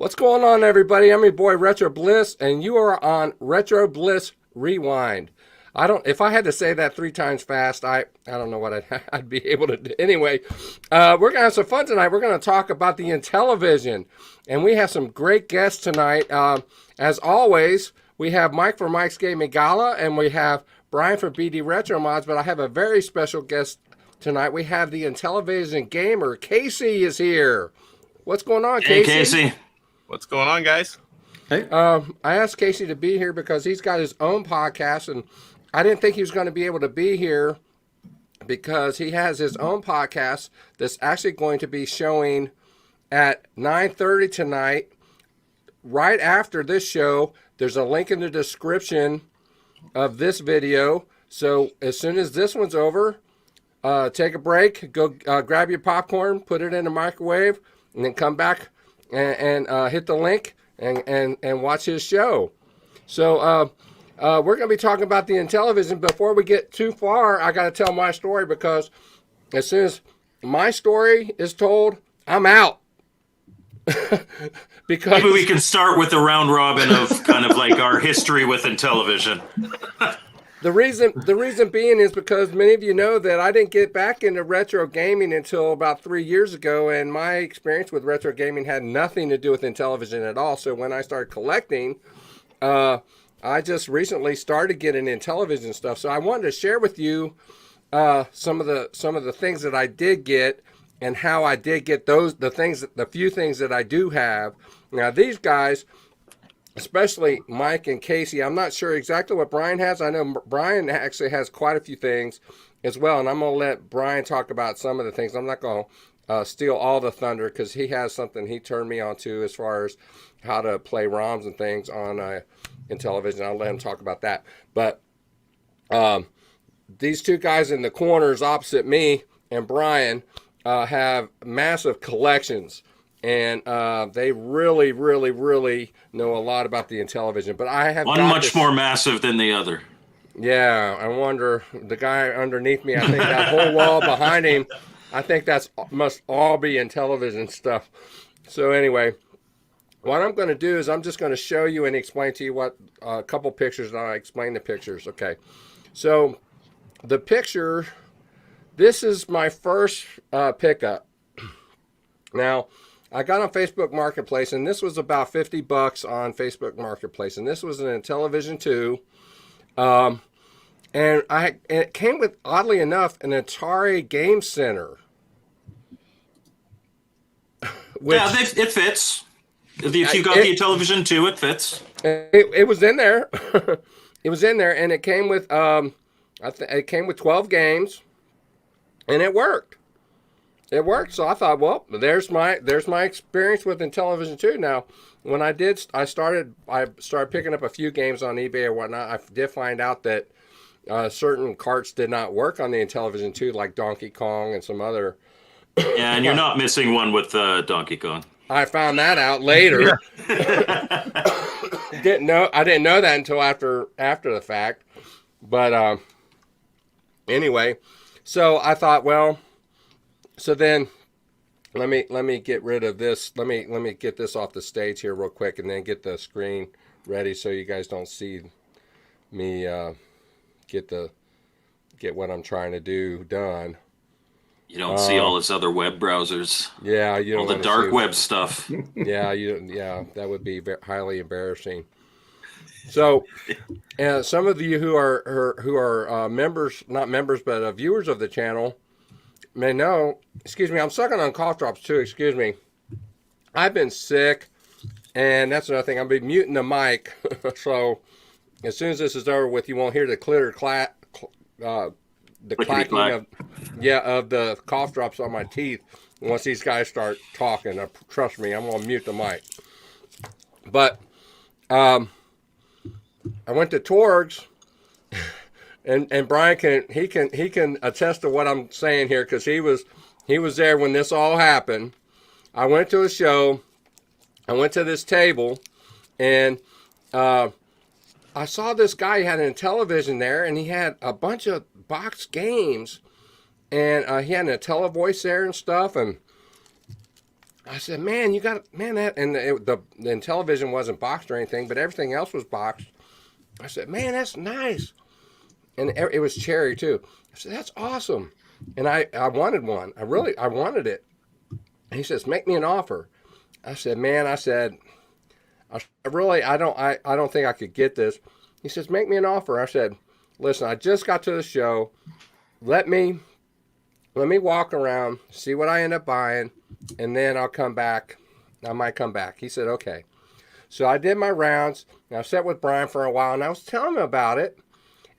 What's going on, everybody? I'm your boy Retro Bliss, and you are on Retro Bliss Rewind. If I had to say that 3 times fast, I don't know what I'd be able to do. Anyway, we're gonna have some fun tonight. We're gonna talk about the Intellivision, and we have some great guests tonight. As always, we have Mike from Mike's Gaming Gala, and we have Brian from BD RetroMods. But I have a very special guest tonight. We have the Intellivision gamer Casey is here. What's going on, Casey? Hey, Casey. What's going on, guys? Hey. I asked Casey to be here because he's got his own podcast, and I didn't think he was going to be able to be here because he has his own podcast that's actually going to be showing at 9:30 tonight. Right after this show, there's a link in the description of this video. So as soon as this one's over, take a break, go grab your popcorn, put it in the microwave, and then come back and hit the link and watch his show. So we're going to be talking about the Intellivision. Before we get too far, I got to tell my story, because as soon as my story is told, I'm out. Because maybe we can start with the round robin of kind of like our history with Intellivision. The reason being is because many of you know that I didn't get back into retro gaming until about 3 years ago, and my experience with retro gaming had nothing to do with Intellivision at all. So when I started collecting, I just recently started getting Intellivision stuff. So I wanted to share with you some of the things that I did get and how I did get the few things that I do have. Now these guys, especially Mike and Casey, I'm not sure exactly what Brian has. I know Brian actually has quite a few things as well, and I'm going to let Brian talk about some of the things. I'm not going to steal all the thunder, because he has something he turned me on to as far as how to play ROMs and things on Intellivision. I'll let him talk about that. But these two guys in the corners opposite me and Brian have massive collections. And they really, really, really know a lot about the Intellivision. But I have one much more massive than the other. Yeah, I wonder, the guy underneath me, I think that whole wall behind him, I think that must all be Intellivision stuff. So anyway, what I'm going to do is I'm just going to show you and explain to you what a couple pictures, and I'll explain the pictures. Okay, so the picture, this is my first pickup. Now, I got on Facebook Marketplace, and this was about $50 on Facebook Marketplace, and this was an Intellivision 2. And it came with, oddly enough, an Atari Game Center. Which, yeah, it fits. If you got the Intellivision 2, it fits. It was in there. It was in there, and it came with it came with 12 games, and it worked. It worked, so I thought, well, there's my experience with Intellivision 2. Now, when I started picking up a few games on eBay or whatnot. I did find out that certain carts did not work on the Intellivision 2, like Donkey Kong and some other. Yeah, and you're not missing one with Donkey Kong. I found that out later. I didn't know that until after the fact. But anyway, so I thought, well. So then, let me get rid of this. Let me get this off the stage here real quick, and then get the screen ready so you guys don't see me get what I'm trying to do done. You don't see all this other web browsers. Yeah, you don't all the dark web stuff. Yeah, that would be highly embarrassing. So, some of you who are members, not members, but viewers of the channel, may know, excuse me, I'm sucking on cough drops too, excuse me. I've been sick, and that's another thing. I'll be muting the mic, so as soon as this is over with, you won't hear the the clacking of the cough drops on my teeth once these guys start talking. Trust me, I'm gonna mute the mic. But I went to Torg's. And Brian can attest to what I'm saying here, because he was there when this all happened. I went to a show. I went to this table, and I saw this guy. He had an Intellivision there, and he had a bunch of box games, and he had an IntelliVoice there and stuff. And I said, man, you got, man, that, and the Intellivision wasn't boxed or anything, but everything else was boxed. I said, man, that's nice. And it was cherry too. I said, that's awesome. And I wanted one. I wanted it. And he says, make me an offer. I said, man, I don't think I could get this. He says, make me an offer. I said, listen, I just got to the show. Let me walk around, see what I end up buying, and then I'll come back. I might come back. He said, okay. So I did my rounds, and I sat with Brian for a while, and I was telling him about it,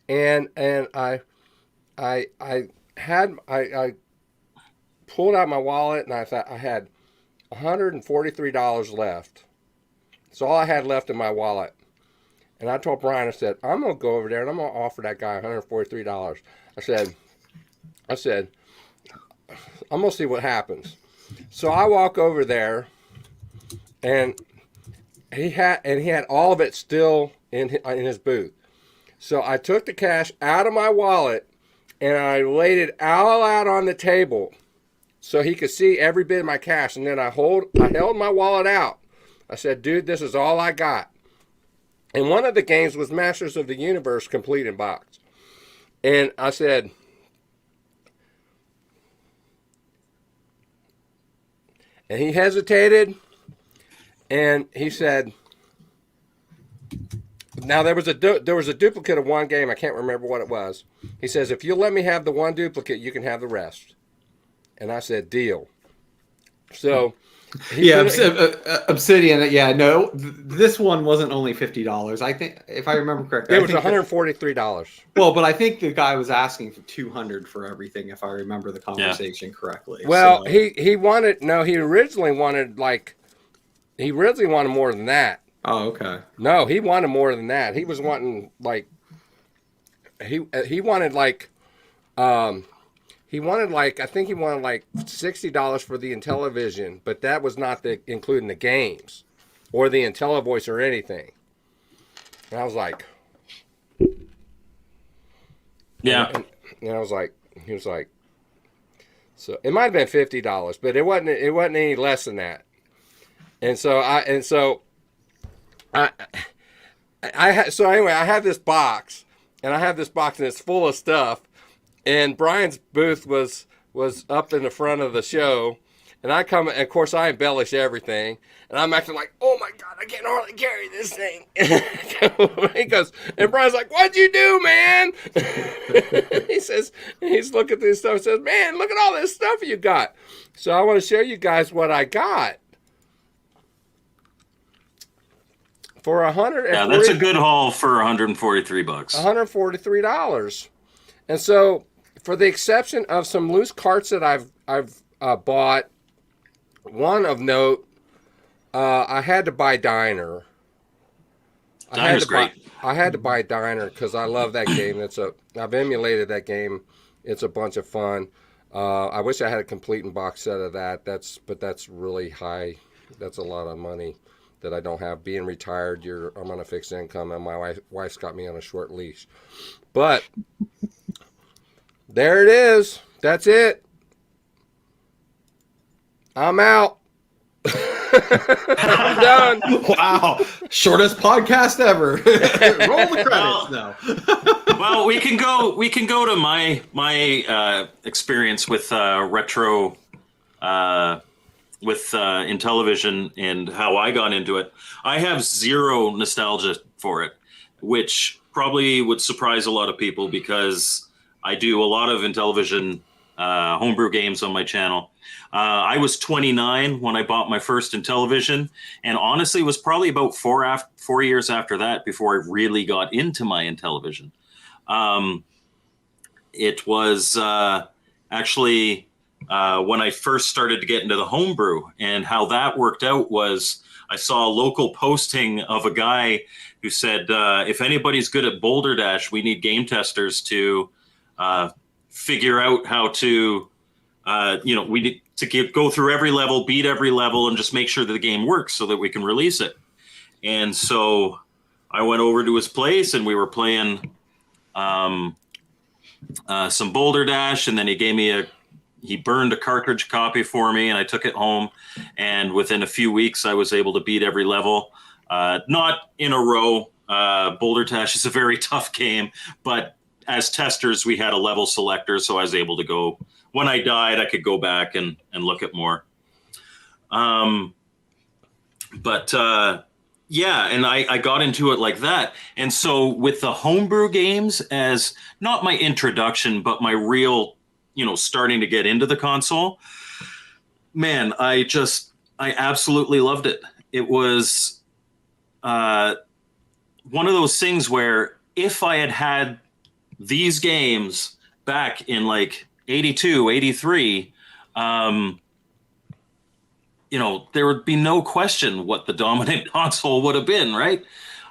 and I pulled out my wallet, and I thought I had $143 left. That's all I had left in my wallet. And I told Brian, I said, I'm going to go over there and I'm going to offer that guy $143. I said, I'm going to see what happens. So I walk over there, and he had all of it still in his booth. So I took the cash out of my wallet and I laid it all out on the table so he could see every bit of my cash. And then I held my wallet out. I said, dude, this is all I got. And one of the games was Masters of the Universe complete in box. And I said, and he hesitated, and he said, now there was a duplicate of one game. I can't remember what it was. He says, if you'll let me have the one duplicate, you can have the rest. And I said, deal. So Obsidian. Yeah, no, this one wasn't only $50. I think, if I remember correctly, it was $143. Well, but I think the guy was asking for $200 for everything, if I remember the conversation correctly. Well, so. he originally wanted more than that. Oh, okay. No, he wanted more than that. He was wanting he wanted I think he wanted like $60 for the Intellivision, but that was not including the games or the IntelliVoice or anything. And I was like, yeah. And I was like, he was like, so it might have been $50, but it wasn't any less than that. So anyway, I have this box, and it's full of stuff. And Brian's booth was up in the front of the show, and I come, and of course I embellish everything, and I'm acting like, oh my God, I can't hardly carry this thing. He goes, and Brian's like, what'd you do, man? He says, he's looking at this stuff and says, man, look at all this stuff you got. So I want to show you guys what I got. For yeah, that's a good haul for $143. $143. And so, for the exception of some loose carts that I've bought, one of note, I had to buy Diner. Diner's great. I had to buy Diner because I love that game. I've emulated that game. It's a bunch of fun. I wish I had a complete and box set of that. But that's really high. That's a lot of money that I don't have. Being retired, I'm on a fixed income, and my wife's got me on a short leash. But there it is. That's it. I'm out. I'm done. Wow. Shortest podcast ever. Roll the credits now. Well, we can go to my experience with retro with Intellivision and how I got into it. I have zero nostalgia for it, which probably would surprise a lot of people because I do a lot of Intellivision homebrew games on my channel. I was 29 when I bought my first Intellivision, and honestly, it was probably about 4 years after that before I really got into my Intellivision. It was actually when I first started to get into the homebrew, and how that worked out was I saw a local posting of a guy who said, if anybody's good at Boulder Dash, we need game testers to figure out how to, we need to go through every level, beat every level, and just make sure that the game works so that we can release it. And so I went over to his place, and we were playing some Boulder Dash, and then he gave me he burned a cartridge copy for me, and I took it home. And within a few weeks, I was able to beat every level. Not in a row. Boulder Dash is a very tough game, but as testers, we had a level selector, so I was able to go. When I died, I could go back and look at more. Yeah, and I got into it like that. And so with the homebrew games as not my introduction, but my real, starting to get into the console, man, I absolutely loved it. It was one of those things where if I had these games back in like 82, 83, there would be no question what the dominant console would have been, right?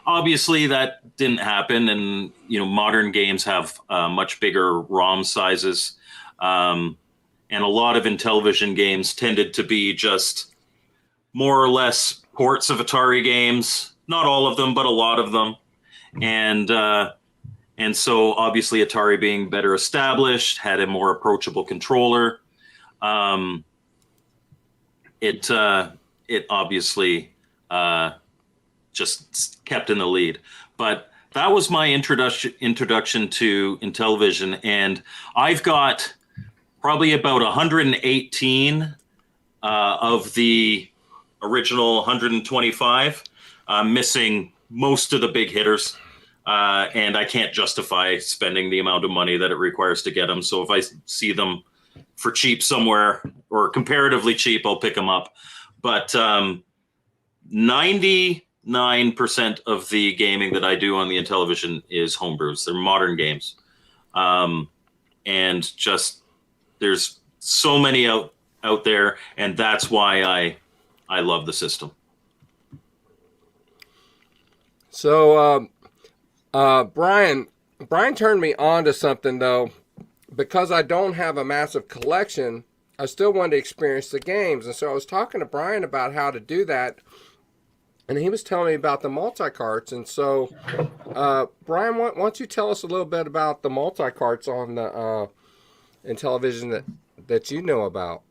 Obviously, that didn't happen, and modern games have much bigger ROM sizes, and a lot of Intellivision games tended to be just more or less ports of Atari games. Not all of them, but a lot of them, and so obviously Atari being better established had a more approachable controller. It obviously just kept in the lead. But that was my introduction to Intellivision, and I've got probably about 118 of the original 125. I'm missing most of the big hitters, and I can't justify spending the amount of money that it requires to get them. So if I see them for cheap somewhere or comparatively cheap, I'll pick them up. But 99% of the gaming that I do on the Intellivision is homebrews. They're modern games. And just there's so many out there, and that's why I love the system. So Brian turned me on to something, though. Because I don't have a massive collection, I still wanted to experience the games. And so I was talking to Brian about how to do that. And he was telling me about the multi-carts. And so, Brian, why don't you tell us a little bit about the multi-carts on the Intellivision that you know about?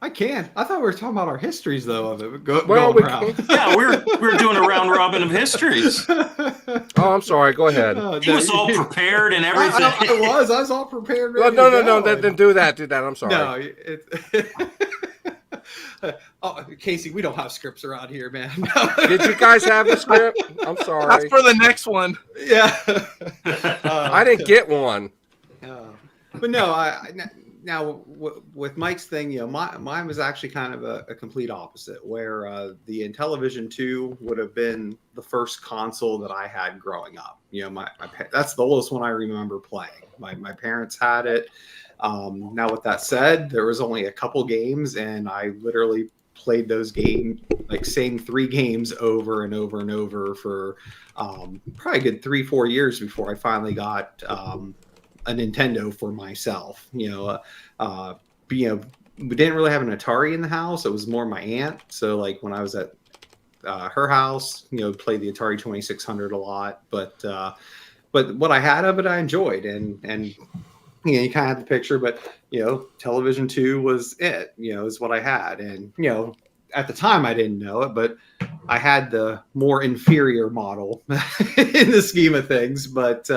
I can. I thought we were talking about our histories, though, of it. Well, going around. Yeah, we're doing a round robin of histories. Oh, I'm sorry. Go ahead. He was all prepared and everything. I was all prepared. Well, no. Then do that. I'm sorry. No, Casey, we don't have scripts around here, man. Did you guys have the script? I'm sorry. That's for the next one. Yeah. I didn't get one. But no, now with Mike's thing, mine was actually kind of a complete opposite, where the Intellivision 2 would have been the first console that I had growing up. That's the oldest one I remember playing. My parents had it. Now, with that said, there was only a couple games, and I literally played those same 3 games over and over and over for probably a good 3-4 years before I finally got a Nintendo for myself. We didn't really have an Atari in the house. It was more my aunt. So like when I was at her house, played the Atari 2600 a lot. But what I had of it, I enjoyed, and you kind of had the picture. But Television 2 was it. Is what I had, and at the time I didn't know it, but I had the more inferior model in the scheme of things. But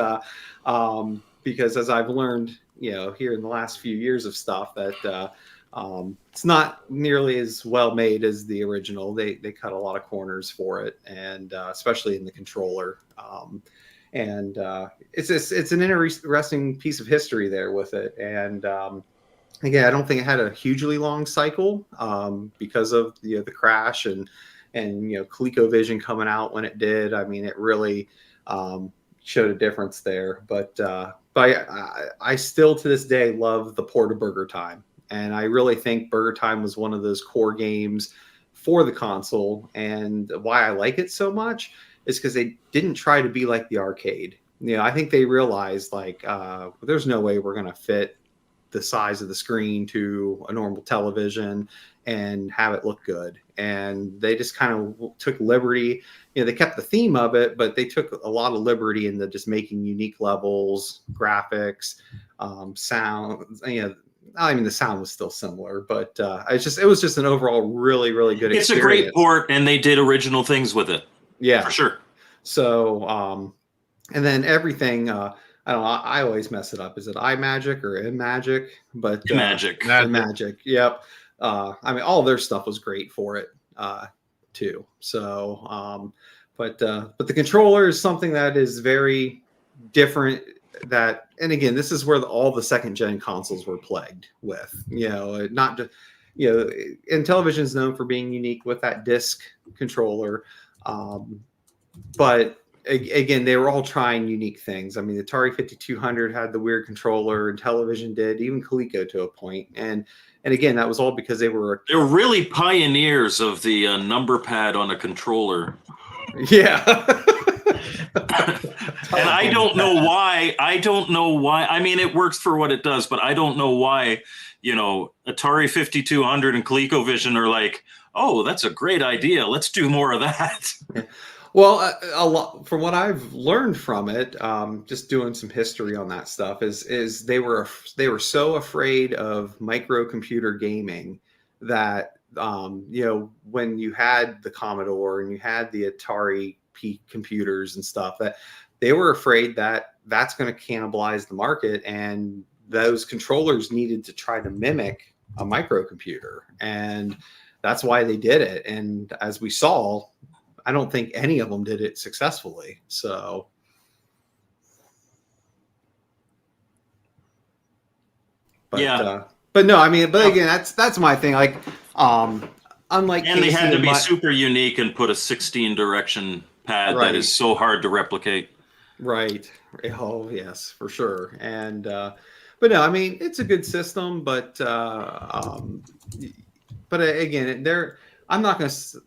because as I've learned, here in the last few years of stuff, that it's not nearly as well made as the original. They cut a lot of corners for it, and especially in the controller. And it's an interesting piece of history there with it. And again, I don't think it had a hugely long cycle because of the crash and ColecoVision coming out when it did. I mean, it really showed a difference there. But I still to this day love the port of Burger Time, and I really think Burger Time was one of those core games for the console. And why I like it so much is because they didn't try to be like the arcade. I think they realized there's no way we're going to fit the size of the screen to a normal television and have it look good. And they just kind of took liberty. They kept the theme of it, but they took a lot of liberty into just making unique levels, graphics, sound, I mean, the sound was still similar, but it was just an overall really, really good It's experience. a great port, and they did original things with it. Yeah, for sure. So, and then everything. I don't know. I always mess it up. Is it iMagic or Imagic? But Magic. Imagic. Yep. I mean, all their stuff was great for it too. So, but the controller is something that is very different. That, and again, this is where all the second gen consoles were plagued with. Not just Intellivision is known for being unique with that disc controller, but again, they were all trying unique things. I mean, the Atari 5200 had the weird controller, Intellivision did, even Coleco to a point, and again, that was all because they were really pioneers of the number pad on a controller. Yeah. And I don't know why. I mean, it works for what it does, but I don't know why, Atari 5200 and ColecoVision are like, oh, that's a great idea. Let's do more of that. Well, a lot from what I've learned from it, just doing some history on that stuff, is they were so afraid of microcomputer gaming that when you had the Commodore and you had the Atari P computers and stuff, that they were afraid that that's going to cannibalize the market, and those controllers needed to try to mimic a microcomputer, and that's why they did it. And as we saw, I don't think any of them did it successfully. So, but, yeah. But no, I mean, but again, that's my thing. Like, unlike, and they had to be super unique and put a 16 direction pad that is so hard to replicate. Right. Oh yes, for sure. And but no, I mean, it's a good system, but again, I'm not going to.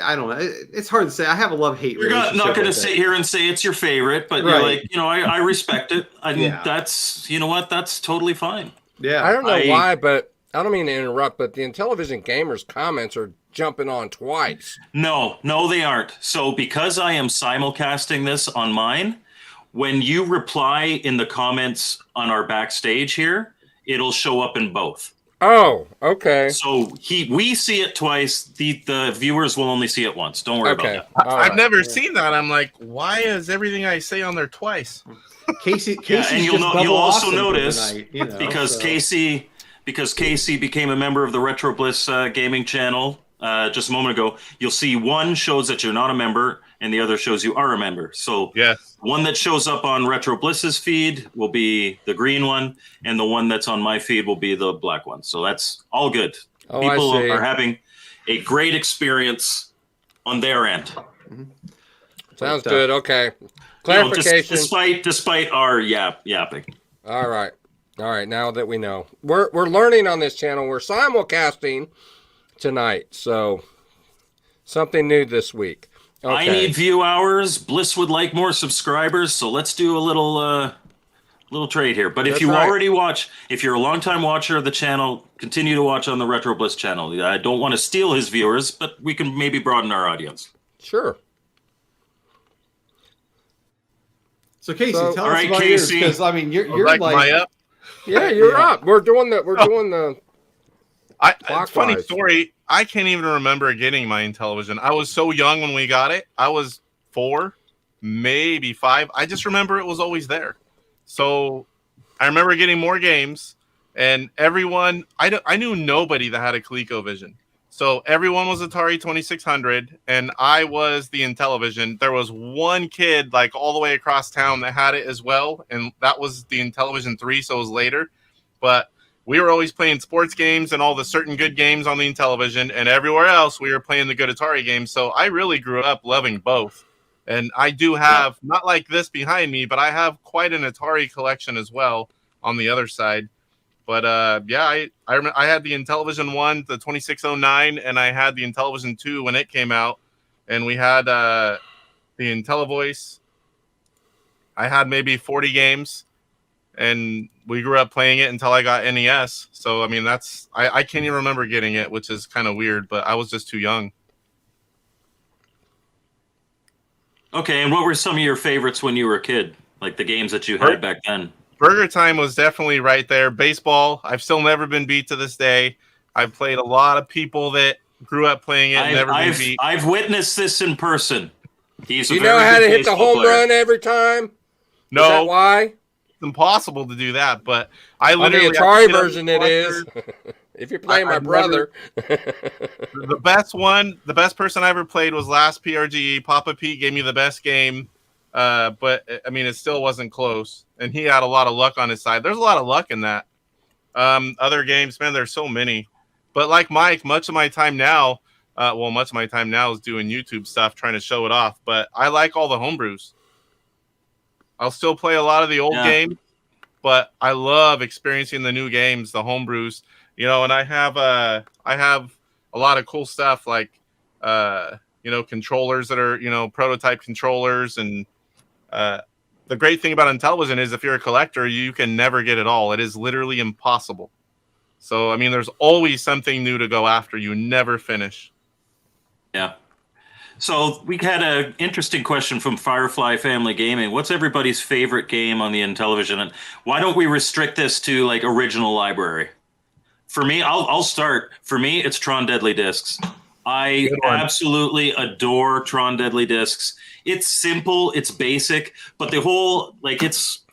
I don't know. It's hard to say. I have a love-hate relationship. You're not going to sit here and say it's your favorite, but you're like, I respect it. I mean, that's, that's totally fine. Yeah. I don't know why, but I don't mean to interrupt, but the Intellivision gamers comments are jumping on twice. No, they aren't. So because I am simulcasting this on mine, when you reply in the comments on our backstage here, it'll show up in both. Oh, okay. So we see it twice. The viewers will only see it once. Don't worry about that. I've never seen that. I'm like, why is everything I say on there twice? Casey, and you'll also notice because Casey became a member of the Retro Bliss gaming channel just a moment ago. You'll see one shows that you're not a member, and the other shows you are a member. So yes, one that shows up on Retro Bliss's feed will be the green one, and the one that's on my feed will be the black one. So that's all good. Oh, people are having a great experience on their end. Mm-hmm. Sounds good. Okay. Clarification. Despite our yapping. All right. Now that we know, we're learning on this channel. We're simulcasting tonight, so something new this week. Okay. I need view hours. Bliss would like more subscribers, so let's do a little trade here. But if you already watch, if you're a longtime watcher of the channel, continue to watch on the Retro Bliss channel. I don't want to steal his viewers, but we can maybe broaden our audience. Sure. So Casey, tell us about yours, because I mean, you're like my up. Yeah, you're up. We're doing the. It's funny story. I can't even remember getting my Intellivision. I was so young when we got it. I was 4, maybe 5. I just remember it was always there. So I remember getting more games, and everyone. I knew nobody that had a ColecoVision. So everyone was Atari 2600, and I was the Intellivision. There was one kid like all the way across town that had it as well, and that was the Intellivision 3, so it was later. But we were always playing sports games and all the certain good games on the Intellivision, and everywhere else we were playing the good Atari games. So I really grew up loving both. And I do have, not like this behind me, but I have quite an Atari collection as well on the other side. But I remember I had the Intellivision 1, the 2609, and I had the Intellivision 2 when it came out. And we had the IntelliVoice. I had maybe 40 games, and we grew up playing it until I got NES. So, I mean, I can't even remember getting it, which is kind of weird, but I was just too young. Okay, and what were some of your favorites when you were a kid? Like the games that you had back then? Burger Time was definitely right there. Baseball, I've still never been beat to this day. I've played a lot of people that grew up playing it, never been beat. I've witnessed this in person. He's Do you know how to hit the home run every time? No. Is that why? It's impossible to do that, but I literally... On the Atari version it is. If you're playing my brother. The best person I ever played was last PRGE. Papa Pete gave me the best game, but I mean, it still wasn't close. And he had a lot of luck on his side. There's a lot of luck in that. Other games, man, there's so many. But like Mike, much of my time now is doing YouTube stuff, trying to show it off. But I like all the homebrews. I'll still play a lot of the old games, but I love experiencing the new games, the homebrews. You know, and I have a lot of cool stuff like controllers that are prototype controllers, and the great thing about Intellivision is if you're a collector, you can never get it all. It is literally impossible. So I mean, there's always something new to go after. You never finish. Yeah. So we had an interesting question from Firefly Family Gaming. What's everybody's favorite game on the Intellivision, and why don't we restrict this to like original library? For me, I'll start. For me, it's Tron Deadly Discs. I absolutely adore Tron Deadly Discs. It's simple, it's basic, but the whole it's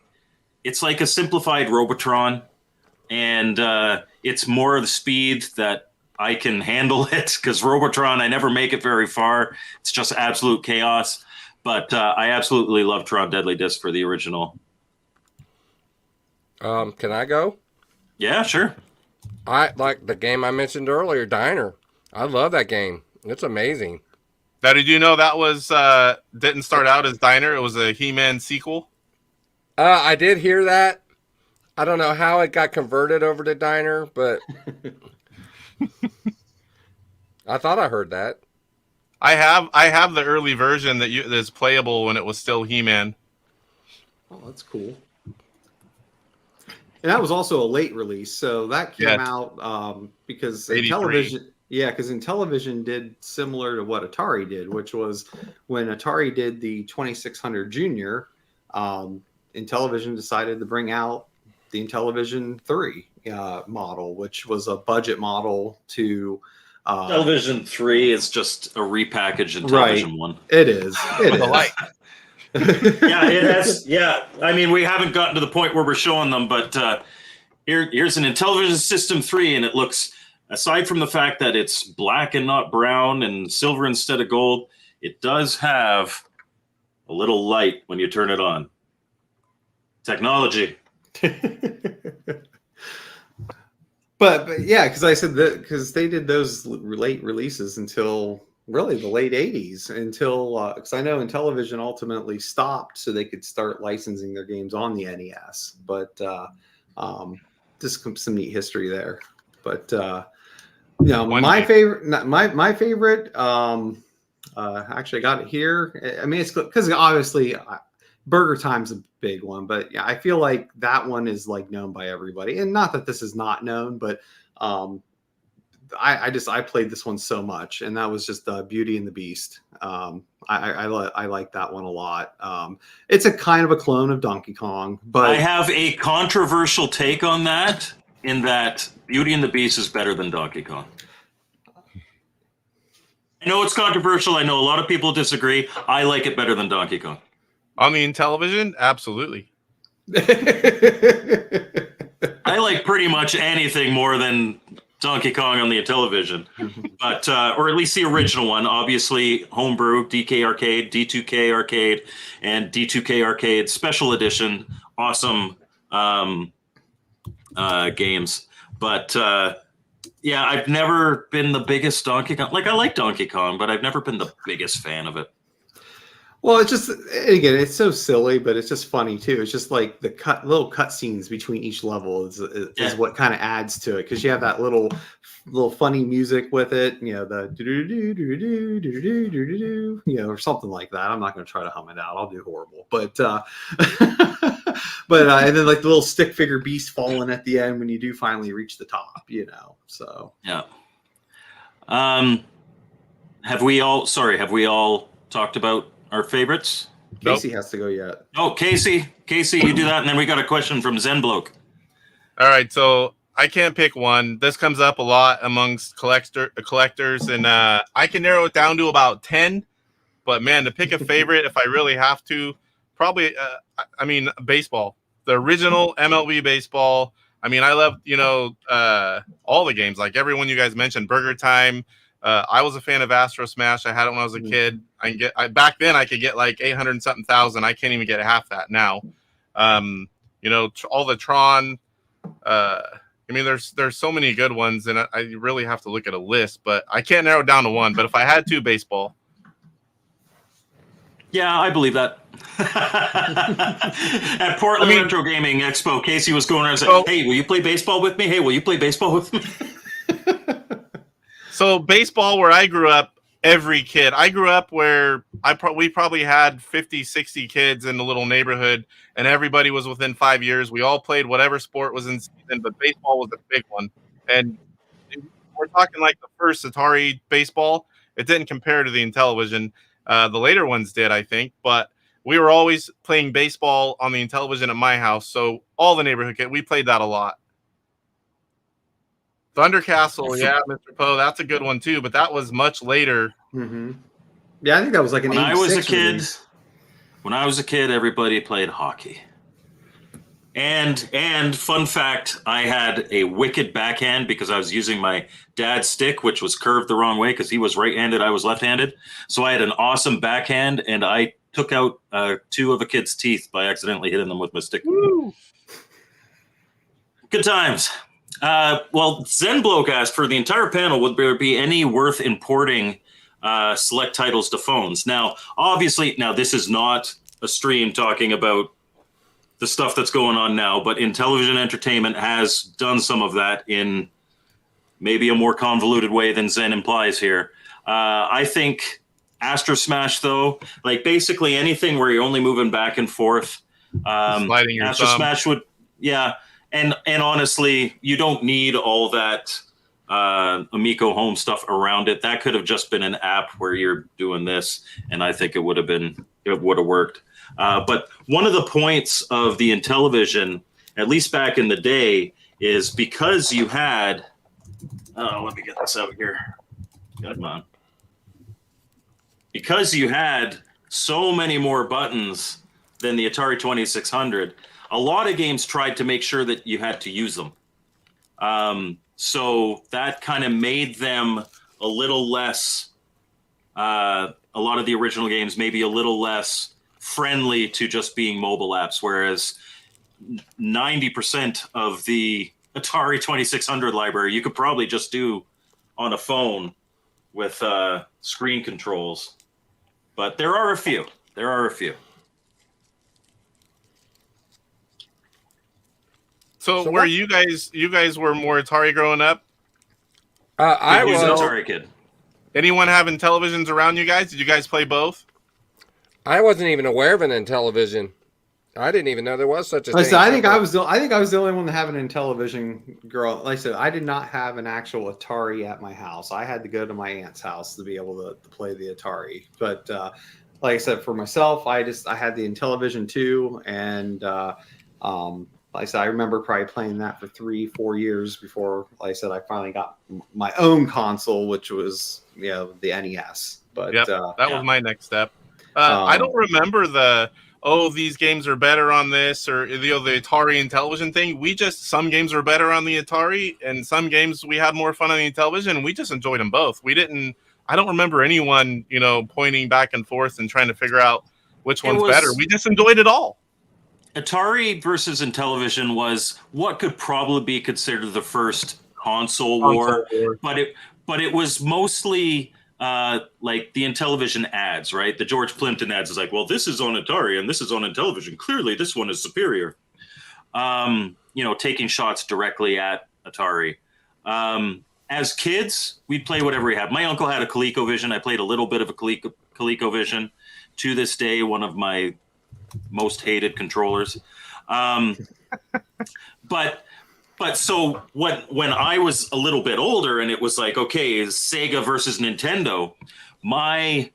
like a simplified Robotron, and it's more of the speed that I can handle it, because Robotron, I never make it very far. It's just absolute chaos. But I absolutely love Tron Deadly Discs for the original. Can I go? Yeah, sure. I like the game I mentioned earlier, Diner. I love that game. It's amazing. Now, did you know that was didn't start out as Diner? It was a He-Man sequel. I did hear that. I don't know how it got converted over to Diner, but I thought I heard that. I have the early version that's playable when it was still He-Man. Oh, that's cool. And that was also a late release, so that came out because Intellivision did similar to what Atari did, which was when Atari did the 2600 Junior, Intellivision decided to bring out the Intellivision 3 model, which was a budget model to... Intellivision 3 is just a repackaged Intellivision 1. It is. It is. Yeah, it has. Yeah, I mean, we haven't gotten to the point where we're showing them, but here's an Intellivision System 3, and it looks, aside from the fact that it's black and not brown and silver instead of gold, it does have a little light when you turn it on. Technology. But yeah, because I said that because they did those late releases until really the late 80s, until because I know Intellivision ultimately stopped so they could start licensing their games on the NES. But just some neat history there. But my favorite, actually I got it here. I mean, it's because obviously Burger Time's a big one, but yeah, I feel like that one is like known by everybody, and not that this is not known, but I played this one so much, and that was just Beauty and the Beast. I like that one a lot. It's a kind of a clone of Donkey Kong, but I have a controversial take on that, in that Beauty and the Beast is better than Donkey Kong. I know it's controversial. I know a lot of people disagree. I like it better than Donkey Kong. On the Intellivision, absolutely. I like pretty much anything more than Donkey Kong on the Intellivision, but or at least the original one. Obviously, Homebrew, DK Arcade, D2K Arcade, and D2K Arcade Special Edition. Awesome games. But yeah, I've never been the biggest Donkey Kong. Like, I like Donkey Kong, but I've never been the biggest fan of it. Well, it's just, again, it's so silly, but it's just funny too. It's just like the little cut scenes between each level is what kind of adds to it, because you have that little funny music with it, the or something like that. I'm not going to try to hum it out. I'll do horrible, but and then like the little stick figure beast falling at the end when you do finally reach the top, So yeah. Have we all talked about our favorites? Casey has to go yet. Oh, Casey, you do that, and then we got a question from Zen Bloke. All right, so I can't pick one. This comes up a lot amongst collectors, and I can narrow it down to about 10. But man, to pick a favorite, if I really have to, probably, baseball. The original MLB baseball. I mean, I loved, all the games, like everyone you guys mentioned, Burger Time. I was a fan of Astro Smash. I had it when I was a kid. Back then I could get like 800 and something thousand. I can't even get half that now. All the Tron. There's so many good ones, and I really have to look at a list, but I can't narrow it down to one. But if I had to, baseball. Yeah, I believe that. At Portland Retro Gaming Expo, Casey was going around and saying, "Hey, will you play baseball with me? Hey, will you play baseball with me?" So baseball, where I grew up, every kid. I grew up where we probably had 50, 60 kids in the little neighborhood, and everybody was within 5 years. We all played whatever sport was in season, but baseball was a big one. And we're talking like the first Atari baseball. It didn't compare to the Intellivision. The later ones did, I think, but we were always playing baseball on the Intellivision at my house. So all the neighborhood kids, we played that a lot. Thunder Castle, yeah, Mr. Poe, that's a good one too, but that was much later. Mm-hmm. Yeah, I think that was like an 86 When I was a kid, everybody played hockey. And fun fact, I had a wicked backhand because I was using my dad's stick, which was curved the wrong way because he was right-handed, I was left-handed. So I had an awesome backhand, and I took out 2 of a kid's teeth by accidentally hitting them with my stick. Woo! Good times. Well, Zen Bloke asked, for the entire panel, would there be any worth importing select titles to phones? Now, obviously, this is not a stream talking about the stuff that's going on now, but Intellivision Entertainment has done some of that in maybe a more convoluted way than Zen implies here. I think Astro Smash, though, like basically anything where you're only moving back and forth, sliding your Astro thumb. Smash would, yeah. And honestly, you don't need all that Amico home stuff around it. That could have just been an app where you're doing this, and I think it would have worked. But one of the points of the Intellivision, at least back in the day, is because you had. Let me get this out here. Come on. Because you had so many more buttons than the Atari 2600. A lot of games tried to make sure that you had to use them. So that kind of made them a little less, a lot of the original games, maybe a little less friendly to just being mobile apps, whereas 90% of the Atari 2600 library, you could probably just do on a phone with screen controls. But there are a few. So were you guys were more Atari growing up? I was an Atari kid. Anyone having televisions around you guys? Did you guys play both? I wasn't even aware of an Intellivision. I didn't even know there was such a thing. I think I was the only one to have an Intellivision girl. Like I said, I did not have an actual Atari at my house. I had to go to my aunt's house to be able to play the Atari. But like I said, for myself, I had the Intellivision too, and like I said, I remember probably playing that for 3-4 years before, like I said, I finally got my own console, which was the NES. But yep, that was my next step. I don't remember these games are better on this or the Atari Intellivision thing. Some games are better on the Atari, and some games we had more fun on the Intellivision, and we just enjoyed them both. I don't remember anyone pointing back and forth and trying to figure out which one's better. We just enjoyed it all. Atari versus Intellivision was what could probably be considered the first console war. But it was mostly like the Intellivision ads, right? The George Plimpton ads is like, well, this is on Atari and this is on Intellivision. Clearly, this one is superior. Taking shots directly at Atari. As kids, we'd play whatever we had. My uncle had a ColecoVision. I played a little bit of a ColecoVision. To this day, one of my most hated controllers. But so when I was a little bit older and it was like, okay, is Sega versus Nintendo, my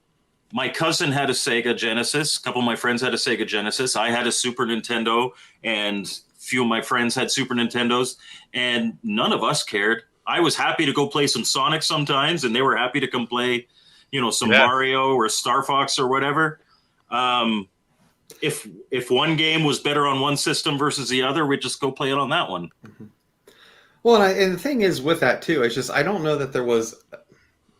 my cousin had a Sega Genesis. A couple of my friends had a Sega Genesis. I had a Super Nintendo, and a few of my friends had Super Nintendos, and none of us cared. I was happy to go play some Sonic sometimes, and they were happy to come play, some Mario or Star Fox or whatever. If one game was better on one system versus the other, we'd just go play it on that one. Well, and the thing is with that too, it's just I don't know that there was.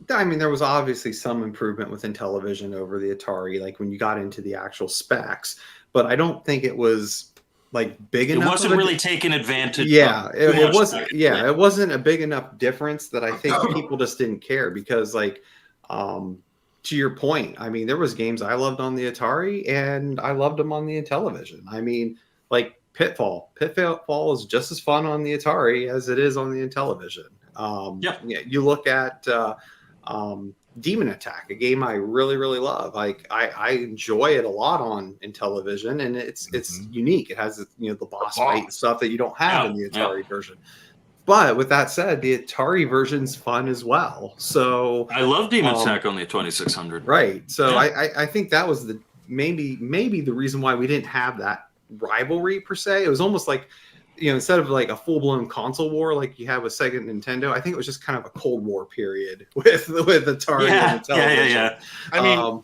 I mean, there was obviously some improvement within Intellivision over the Atari, like when you got into the actual specs, but I don't think it was like big enough. It wasn't really taking advantage. Yeah, it wasn't. Yeah, it wasn't a big enough difference that I think people just didn't care because, like, to your point, I mean, there was games I loved on the Atari and I loved them on the Intellivision. I mean, like Pitfall is just as fun on the Atari as it is on the Intellivision. Yeah, you look at Demon Attack, a game I really, really love. Like I enjoy it a lot on Intellivision, and it's unique. It has the boss fight stuff that you don't have in the Atari version. But with that said, the Atari version's fun as well. So I love Demon Attack on the 2600. Right. So I think that was the maybe the reason why we didn't have that rivalry per se. It was almost like instead of like a full-blown console war like you have with Sega and Nintendo, I think it was just kind of a Cold War period with Atari and Intellivision. Yeah. I mean,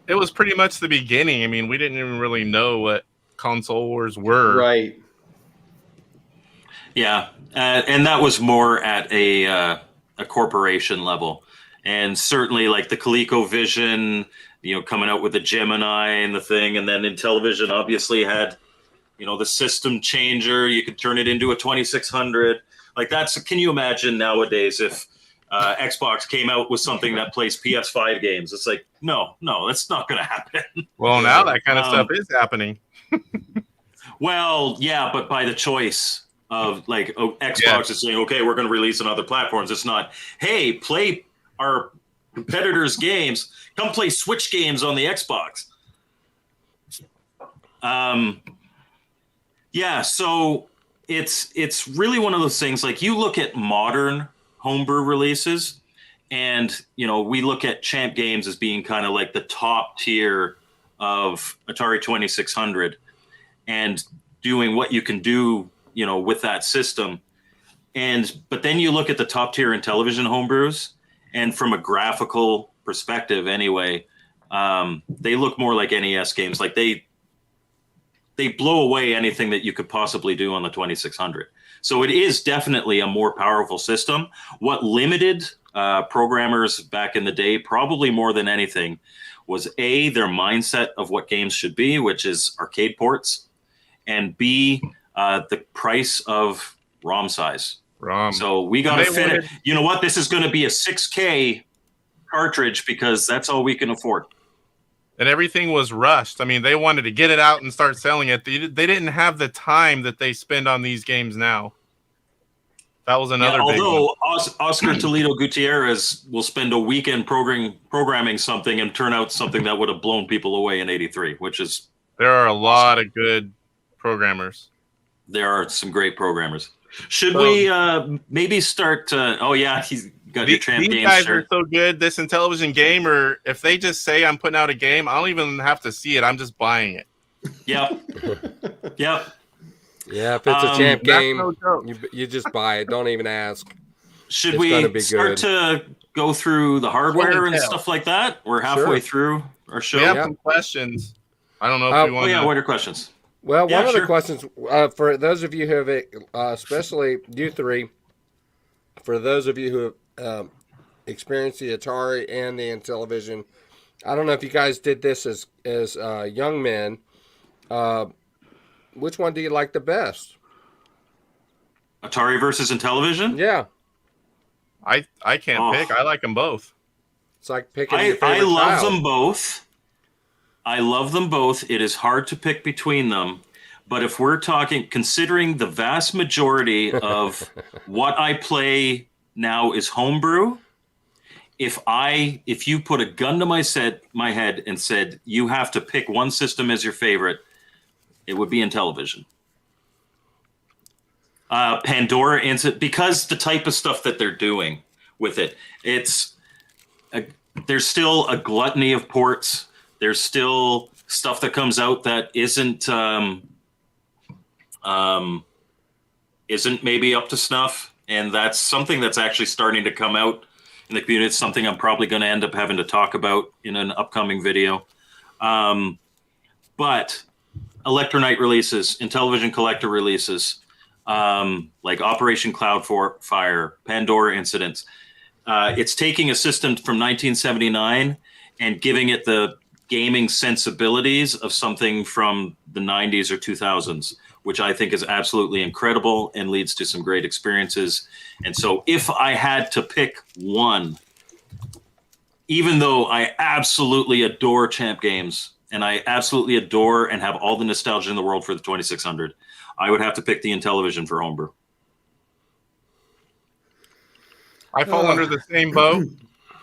it was pretty much the beginning. I mean, we didn't even really know what console wars were. Right. Yeah, and that was more at a corporation level, and certainly like the ColecoVision, coming out with the Gemini and the thing, and then Intellivision obviously had, the system changer. You could turn it into a 2600. Like can you imagine nowadays if Xbox came out with something that plays PS5 games? It's like, no, that's not going to happen. Well, now that kind of stuff is happening. Well, yeah, but by the choice of like Xbox is saying, okay, we're going to release on other platforms. It's not, hey, play our competitors' games. Come play Switch games on the Xbox. Yeah, so it's really one of those things. Like you look at modern homebrew releases, and we look at Champ Games as being kind of like the top tier of Atari 2600, and doing what you can do, with that system. But then you look at the top tier Intellivision homebrews, and from a graphical perspective, anyway, they look more like NES games. Like they blow away anything that you could possibly do on the 2600. So it is definitely a more powerful system. What limited programmers back in the day, probably more than anything, was A, their mindset of what games should be, which is arcade ports, and B, the price of ROM size. So we got to fit it. You know what? This is going to be a 6K cartridge because that's all we can afford. And everything was rushed. I mean, they wanted to get it out and start selling it. They didn't have the time that they spend on these games now. That was another big one. Although Oscar Toledo Gutierrez will spend a weekend programming something and turn out something that would have blown people away in '83, which is... There are a lot of good programmers. There are some great programmers. Should we maybe start... he's got your Champ Games. These guys are so good. This Intellivision gamer, if they just say I'm putting out a game, I don't even have to see it. I'm just buying it. Yep. Yeah, if it's a Champ game, no you just buy it. Don't even ask. Should we start to go through the hardware and stuff like that? We're halfway through our show. We have some questions. I don't know if you want what are questions? Well, one of the questions for those of you who have, especially you three, for those of you who have experienced the Atari and the Intellivision, I don't know if you guys did this as young men. Which one do you like the best? Atari versus Intellivision? Yeah. I can't pick. I like them both. It's like picking your favorite I love child. them both. I love them both. It is hard to pick between them. But if we're talking, considering the vast majority of what I play now is homebrew, if you put a gun to my head and said, you have to pick one system as your favorite, it would be Intellivision. Pandora, because the type of stuff that they're doing with it, it's there's still a gluttony of ports. There's still stuff that comes out that isn't maybe up to snuff, and that's something that's actually starting to come out in the community. It's something I'm probably going to end up having to talk about in an upcoming video. But Electronite releases, Intellivision Collector releases, like Operation Cloudfire, Pandora Incidents. It's taking a system from 1979 and giving it the gaming sensibilities of something from the 90s or 2000s, which I think is absolutely incredible and leads to some great experiences. And so if I had to pick one, even though I absolutely adore Champ Games and I absolutely adore and have all the nostalgia in the world for the 2600, I would have to pick the Intellivision for homebrew. I fall under the same boat,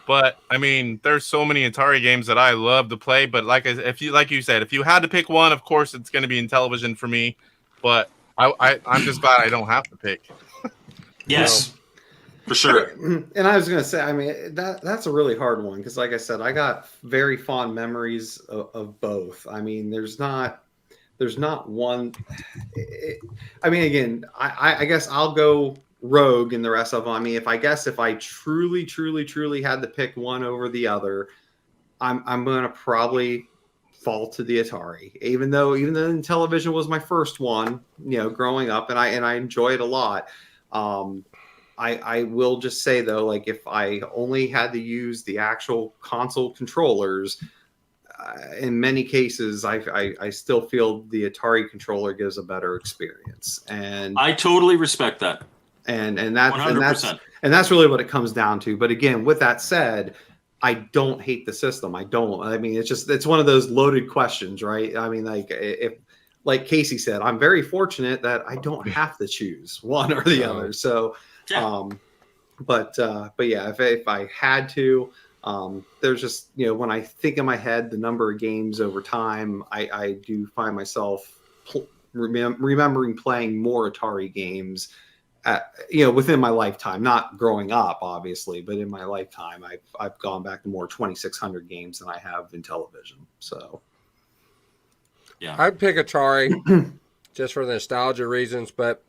but I mean, there's so many Atari games that I love to play. But like you said, if you had to pick one, of course it's going to be Intellivision for me. But I'm just glad I don't have to pick. Yes, for sure. And I was going to say, I mean, that's a really hard one because, like I said, I got very fond memories of both. I mean, there's not one. I mean, again, I guess I'll go rogue in the rest of them. I mean, if I truly had to pick one over the other, I'm going to probably fall to the Atari, even though Intellivision was my first one, growing up, and I enjoy it a lot. I will just say though, like if I only had to use the actual console controllers, in many cases, I still feel the Atari controller gives a better experience, and I totally respect that. And that's that's really what it comes down to. But again, with that said, I don't hate the system. I mean, it's one of those loaded questions, right? I mean, like Casey said, I'm very fortunate that I don't have to choose one or the other. So, yeah. But yeah, if I had to, there's just, when I think in my head, the number of games over time, I do find myself remembering playing more Atari games, within my lifetime, not growing up, obviously, but in my lifetime, I've gone back to more 2600 games than I have Intellivision. So, yeah, I'd pick Atari just for the nostalgia reasons, but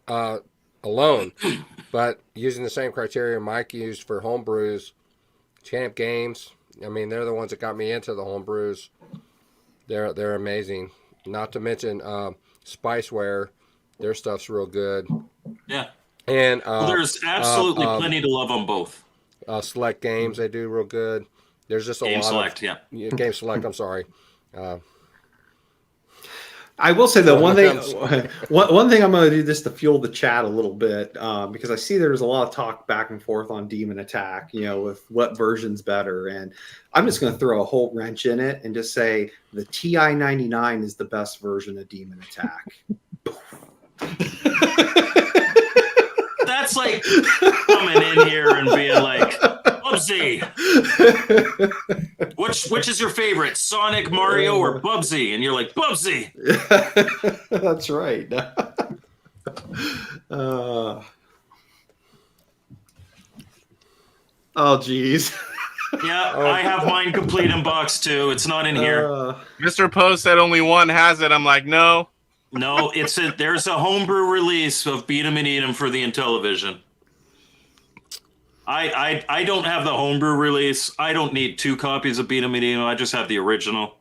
alone. But using the same criteria Mike used for homebrews, Champ Games. I mean, they're the ones that got me into the homebrews. They're amazing. Not to mention Spiceware. Their stuff's real good. Yeah. And there's absolutely plenty to love on both. Select Games, they do real good. There's just a Game lot Select, of Game Select. I'm sorry. I will say though, one thing I'm going to do this to fuel the chat a little bit, because I see there's a lot of talk back and forth on Demon Attack, with what version's better, and I'm just going to throw a whole wrench in it and just say the TI-99 is the best version of Demon Attack. That's like coming in here and being like, Bubsy, which is your favorite, Sonic, Mario, or Bubsy? And you're like, Bubsy. That's right. Oh, geez. Yeah, I have mine complete in box too. It's not in here. Mr. Post said only one has it. I'm like, no. No, there's a homebrew release of Beat 'em and Eat 'em for the Intellivision. I don't have the homebrew release. I don't need 2 copies of Beat 'em and Eat 'em. I just have the original.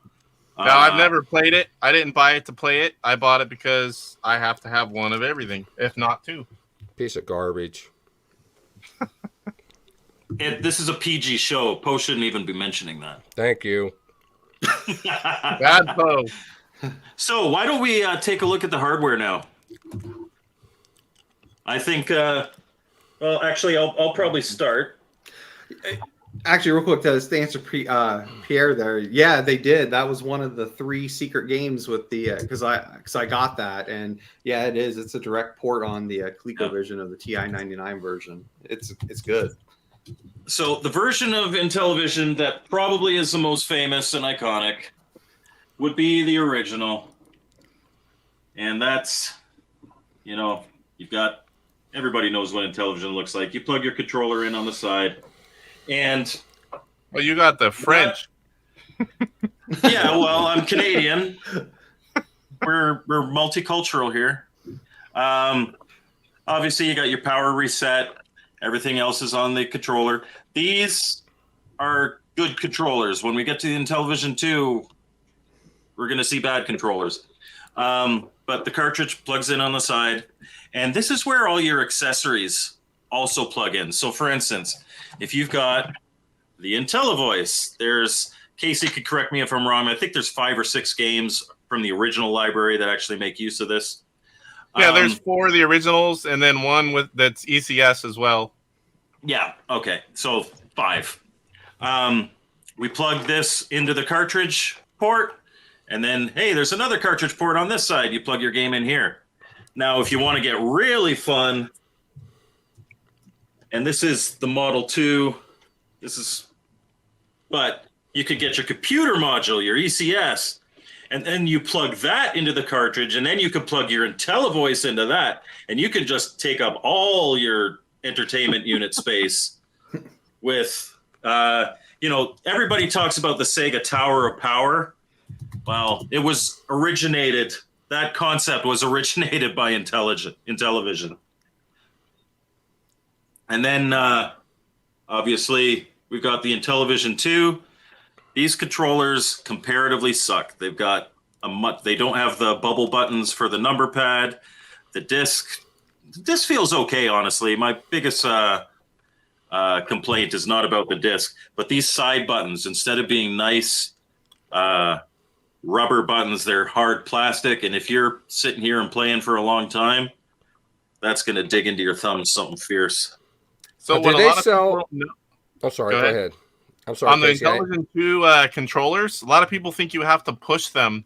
No, I've never played it. I didn't buy it to play it. I bought it because I have to have one of everything, if not 2. Piece of garbage. This is a PG show. Poe shouldn't even be mentioning that. Thank you. Bad Poe. So why don't we take a look at the hardware now? I think, well, actually, I'll probably start. Actually, real quick, to answer Pierre there, yeah, they did. That was one of the 3 secret games with the because I got that, and yeah, it is. It's a direct port on the ColecoVision of the TI-99 version. It's good. So the version of Intellivision that probably is the most famous and iconic would be the original. And that's, you've got, everybody knows what Intellivision looks like. You plug your controller in on the side, and Well, you got the French. Yeah, well, I'm Canadian. We're multicultural here. Obviously, you got your power reset. Everything else is on the controller. These are good controllers. When we get to the Intellivision 2, we're going to see bad controllers. But the cartridge plugs in on the side. And this is where all your accessories also plug in. So, for instance, if you've got the IntelliVoice, there's, Casey could correct me if I'm wrong, I think there's 5 or 6 games from the original library that actually make use of this. Yeah, there's 4 of the originals, and then one with that's ECS as well. Yeah, okay, so 5. We plug this into the cartridge port, and then, hey, there's another cartridge port on this side. You plug your game in here. Now, if you want to get really fun, and this is the Model 2, but you could get your computer module, your ECS, and then you plug that into the cartridge, and then you can plug your IntelliVoice into that, and you can just take up all your entertainment unit space with, everybody talks about the Sega Tower of Power. Well, that concept was originated by Intellivision. And then, obviously, we've got the Intellivision 2. These controllers comparatively suck. They don't have the bubble buttons for the number pad. The disc feels okay, honestly. My biggest complaint is not about the disc, but these side buttons, instead of being nice rubber buttons, they're hard plastic. And if you're sitting here and playing for a long time, that's going to dig into your thumb something fierce. So do they sell? Oh, sorry. Go ahead. I'm sorry. On the Intellivision 2 controllers, a lot of people think you have to push them.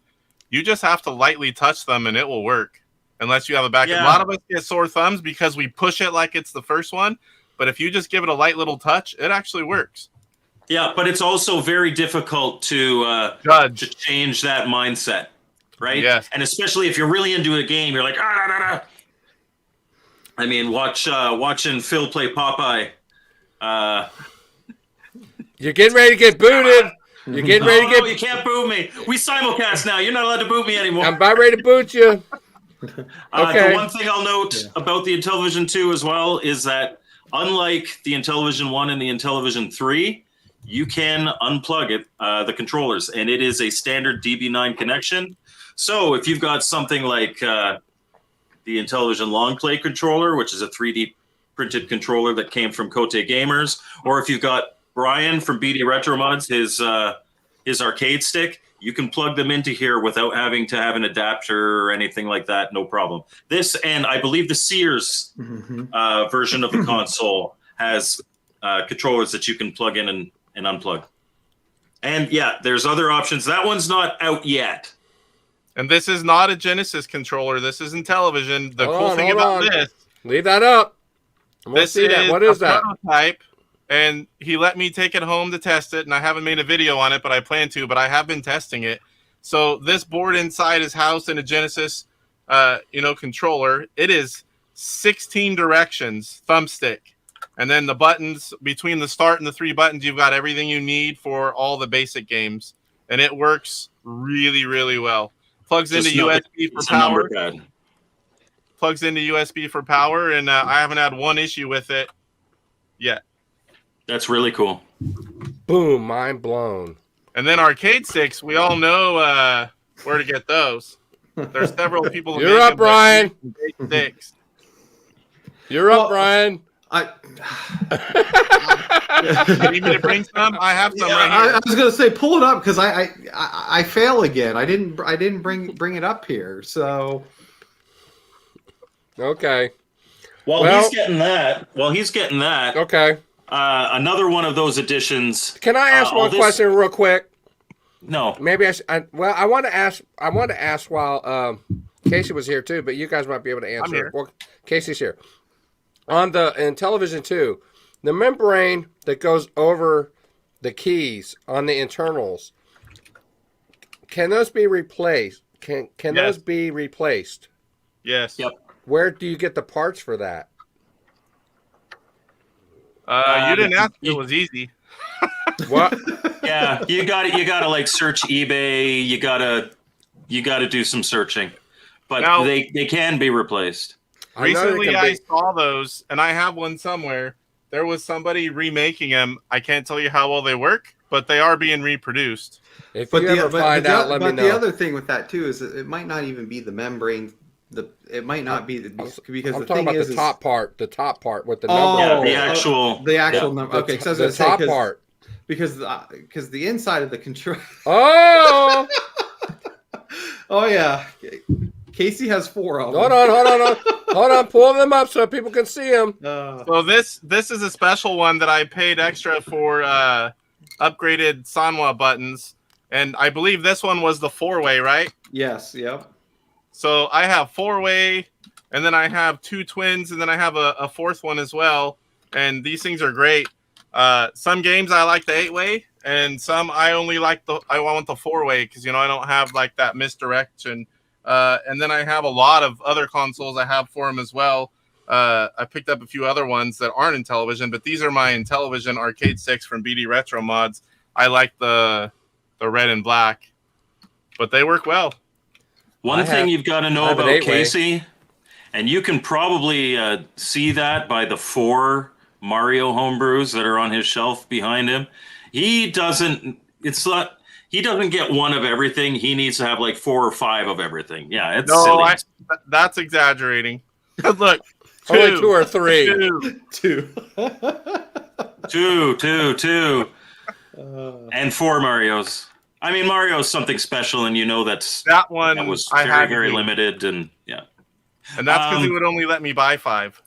You just have to lightly touch them, and it will work. Unless you have a back. Yeah. A lot of us get sore thumbs because we push it like it's the first one. But if you just give it a light little touch, it actually works. Yeah, but it's also very difficult to change that mindset, right? Yes. And especially if you're really into a game, you're like, I mean, watching Phil play Popeye. You're getting ready to get booted. You're getting ready to get. No, you can't boot me. We simulcast now. You're not allowed to boot me anymore. I'm about ready to boot you. Okay. The one thing I'll note about the Intellivision 2 as well is that unlike the Intellivision 1 and the Intellivision 3, you can unplug it, the controllers, and it is a standard DB9 connection. So if you've got something like the Intellivision Long Play controller, which is a 3D printed controller that came from Cote Gamers, or if you've got Brian from BD RetroMods, his arcade stick, you can plug them into here without having to have an adapter or anything like that. No problem. This, and I believe the Sears version of the console has controllers that you can plug in and unplug. And yeah, there's other options. That one's not out yet. And this is not a Genesis controller. This is Intellivision. The cool thing about this. Leave that up. This is that. What is that? Prototype. And he let me take it home to test it, and I haven't made a video on it, but I plan to, but I have been testing it. So this board inside is housed in a Genesis, controller. It is 16 directions, thumbstick. And then the buttons, between the start and the 3 buttons, you've got everything you need for all the basic games. And it works really, really well. Plugs into USB for power. Plugs into USB for power, and I haven't had one issue with it yet. That's really cool. Boom, mind blown. And then arcade sticks, we all know where to get those. There's several people. You're up, Brian. Sticks. You're up, Brian. You need me to bring some? I have some right here. I was going to say, pull it up because I fail again. I didn't bring it up here. So okay. Well, he's getting that. Okay. Another one of those editions. Can I ask one question real quick? No. Maybe I want to ask. I want to ask while Casey was here too, but you guys might be able to answer. I'm here. Well, Casey's here. On the Intellivision 2, the membrane that goes over the keys on the internals, can those be replaced? Can those be replaced? Yes. Yep. Where do you get the parts for that? You didn't ask. It was easy. What? Yeah, you gotta like search eBay. You gotta do some searching, but Now- they can be replaced. Recently, I saw those, and I have one somewhere. There was somebody remaking them. I can't tell you how well they work, but they are being reproduced. If you ever find out, let me know. But the other thing with that too is that it might not even be the membrane. It might not be because I'm the talking thing about the top part with the number. Yeah, on the it. actual number. Okay, so I was the gonna say, top part. because the inside of the control. Oh, Oh yeah, Casey has 4 of them. hold on, pull them up so people can see them. So this is a special one that I paid extra for upgraded Sanwa buttons, and I believe this one was the 4-way, right? Yes. Yep. So I have 4-way, and then I have 2 twins, and then I have a 4th one as well. And these things are great. Some games I like the 8-way, and some I only like I want the 4-way because I don't have like that misdirection. And then I have a lot of other consoles I have for them as well. I picked up a few other ones that aren't Intellivision, but these are my Intellivision arcade sticks from BD RetroMods. I like the red and black, but they work well. One thing you've got to know about 8-way. Casey, and you can probably see that by the 4 Mario homebrews that are on his shelf behind him. He doesn't get one of everything. He needs to have like 4 or 5 of everything. Yeah, it's silly. That's exaggerating. Look, Only 2 or 3. Two. 2. And 4 Marios. I mean, Mario's something special, and that one that was I had very limited, and yeah. And that's because he would only let me buy 5.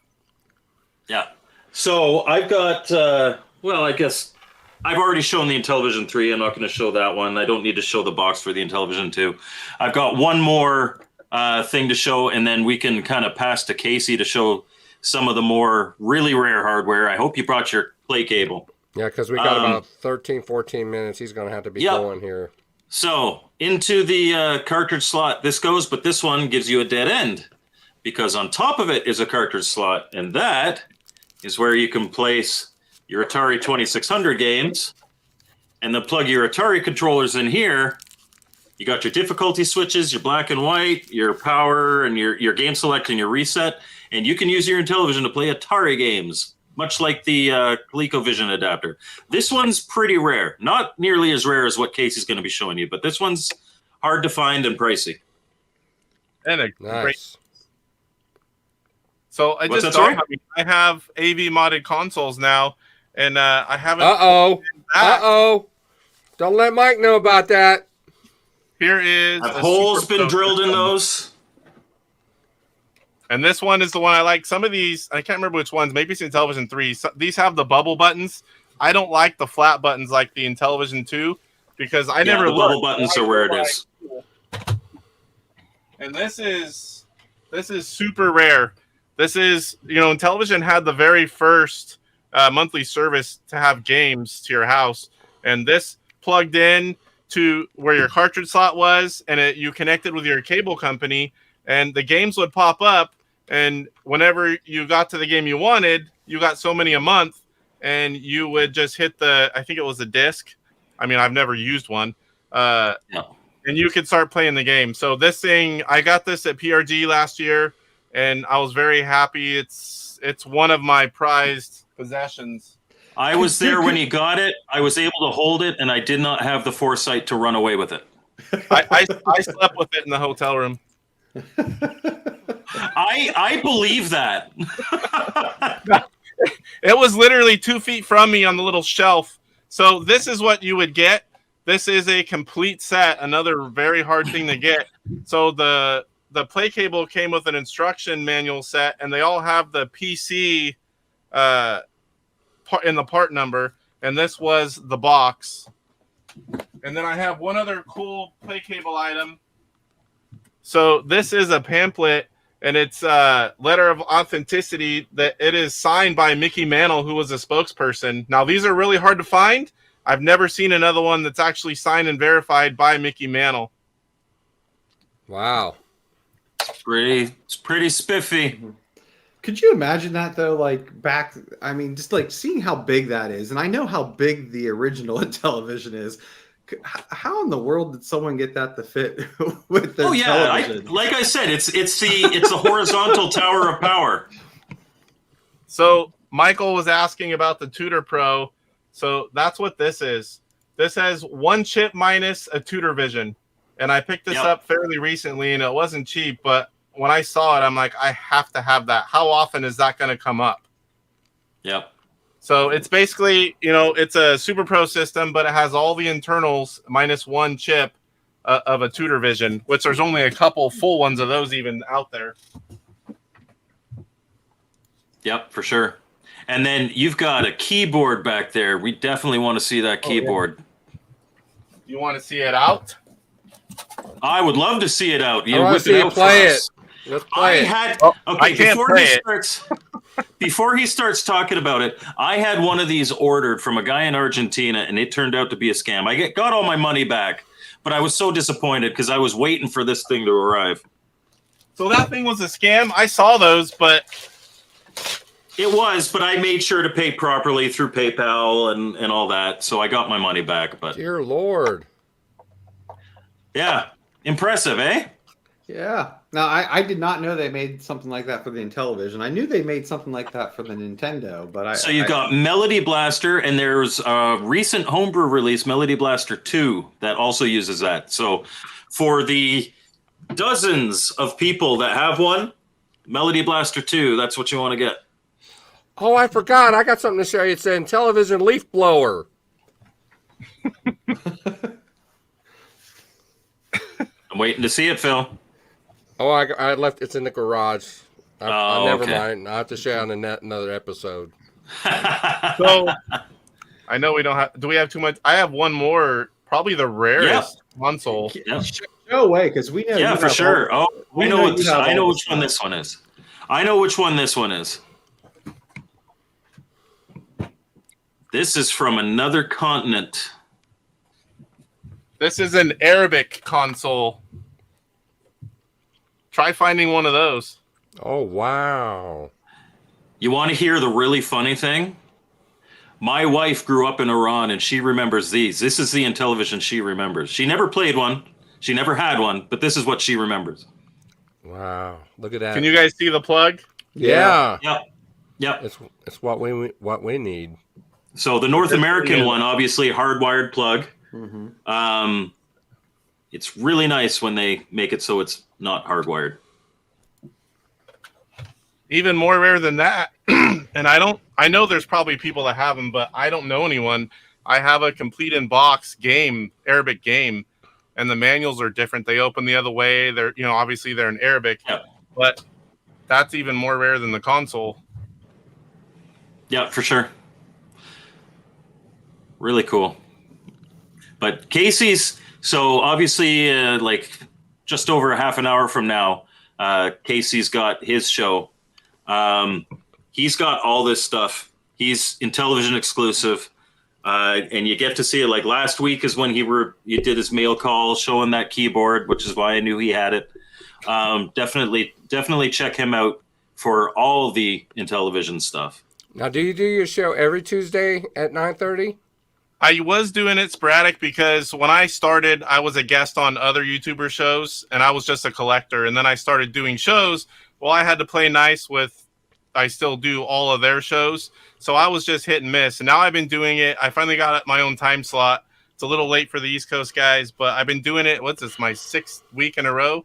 Yeah. So I've got, I guess I've already shown the Intellivision 3. I'm not going to show that one. I don't need to show the box for the Intellivision 2. I've got one more thing to show, and then we can kind of pass to Casey to show some of the more really rare hardware. I hope you brought your play cable. Yeah, because we got about 13, 14 minutes. He's going to have to be going here. So into the cartridge slot this goes, but this one gives you a dead end because on top of it is a cartridge slot, and that is where you can place your Atari 2600 games, and then plug your Atari controllers in here. You got your difficulty switches, your black and white, your power, and your game select and your reset, and you can use your Intellivision to play Atari games, much like the ColecoVision adapter. This one's pretty rare. Not nearly as rare as what Casey's going to be showing you, but this one's hard to find and pricey. And Nice. great. So I just dawned on me, I have AV modded consoles now, and I haven't. Uh-oh. Don't let Mike know about that. Here is Have holes been drilled in those? And this one is the one I like. Some of these, I can't remember which ones. Maybe it's Intellivision 3. So these have the bubble buttons. I don't like the flat buttons like the Intellivision 2 because I never the bubble buttons are where it is. And this is super rare. This is, Intellivision had the very first monthly service to have games to your house, and this plugged in to where your cartridge slot was, and you connected with your cable company, and the games would pop up, and whenever you got to the game you wanted, you got so many a month, and you would just hit I think it was a disc. I mean, I've never used one. No. And you could start playing the game. So this thing, I got this at PRG last year, and I was very happy. It's one of my prized possessions. I was there when he got it. I was able to hold it, and I did not have the foresight to run away with it. I slept with it in the hotel room. I believe that. It was literally 2 feet from me on the little shelf. So this is what you would get. This is a complete set. Another very hard thing to get. So the play cable came with an instruction manual set, and they all have the PC in the part number. And this was the box. And then I have one other cool play cable item. So this is a pamphlet, and it's a letter of authenticity that it is signed by Mickey Mantle, who was a spokesperson. Now, these are really hard to find. I've never seen another one that's actually signed and verified by Mickey Mantle. Wow. It's pretty spiffy. Could you imagine that though? Like back, I mean, just like seeing how big that is, and I know how big the original Intellivision is. How in the world did someone get that to fit with their television? Like I said, it's the horizontal tower of power. So Michael was asking about the Tutor Pro. So that's what this is. This has one chip minus a Tutor Vision, and I picked this up fairly recently, and it wasn't cheap, but when I saw it, I'm like, I have to have that. How often is that going to come up? Yep. So it's basically, it's a Super Pro system, but it has all the internals minus one chip of a Tutor Vision, which there's only a couple full ones of those even out there. Yep, for sure. And then you've got a keyboard back there. We definitely want to see that keyboard. You want to see it out? I would love to see it out. I want to see you play it. Let's play it. I can't play it. Before he starts talking about it, I had one of these ordered from a guy in Argentina, and it turned out to be a scam. I got all my money back, but I was so disappointed because I was waiting for this thing to arrive. So that thing was a scam? I saw those, but... It was, but I made sure to pay properly through PayPal and all that, so I got my money back. But dear Lord. Yeah. Impressive, eh? Yeah. Now, I did not know they made something like that for the Intellivision. I knew they made something like that for the Nintendo, but So you've got Melody Blaster, and there's a recent homebrew release, Melody Blaster 2, that also uses that. So for the dozens of people that have one, Melody Blaster 2, that's what you want to get. Oh, I forgot. I got something to show you. It's an Intellivision leaf blower. I'm waiting to see it, Phil. Oh, I left. It's in the garage. Never okay. mind. I'll have to show you on the net another episode. So, I know we don't have... Do we have too much? I have one more, probably the rarest console. Yep. No way, because we know. Yeah, for sure. I know which one this one is. I know which one this one is. This is from another continent. This is an Arabic console. Try finding one of those. Oh, wow. You want to hear the really funny thing? My wife grew up in Iran, and she remembers these. This is the Intellivision she remembers. She never played one. She never had one, but this is what she remembers. Wow. Look at that. Can you guys see the plug? Yeah. Yep. It's what we need. So the North American one, obviously hardwired plug. Mm-hmm. It's really nice when they make it so it's not hardwired. Even more rare than that, and I know there's probably people that have them, but I don't know anyone. I have a complete in box game, Arabic game, and the manuals are different. They open the other way. They're, obviously they're in Arabic, but that's even more rare than the console. Yeah, for sure. Really cool. But Casey's, so obviously, like just over a half an hour from now, Casey's got his show. He's got all this stuff. He's Intellivision exclusive. And you get to see it. Like last week is when you did his mail call showing that keyboard, which is why I knew he had it. Definitely check him out for all the Intellivision stuff. Now, do you do your show every Tuesday at 9:30? I was doing it sporadic because when I started, I was a guest on other YouTuber shows, and I was just a collector. And then I started doing shows. Well, I had to play nice with, I still do all of their shows. So I was just hit and miss. And now I've been doing it. I finally got my own time slot. It's a little late for the East Coast guys, but I've been doing it. What's this, my 6th week in a row?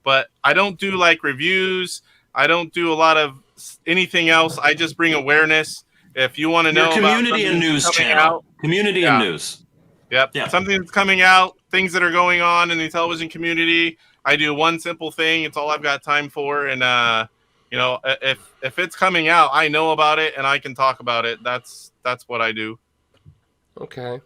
But I don't do like reviews. I don't do a lot of anything else. I just bring awareness. If you want to know community and news channel, community and news. Yep. Something that's coming out, things that are going on in the television community. I do one simple thing. It's all I've got time for. And, if it's coming out, I know about it and I can talk about it. That's what I do. Okay.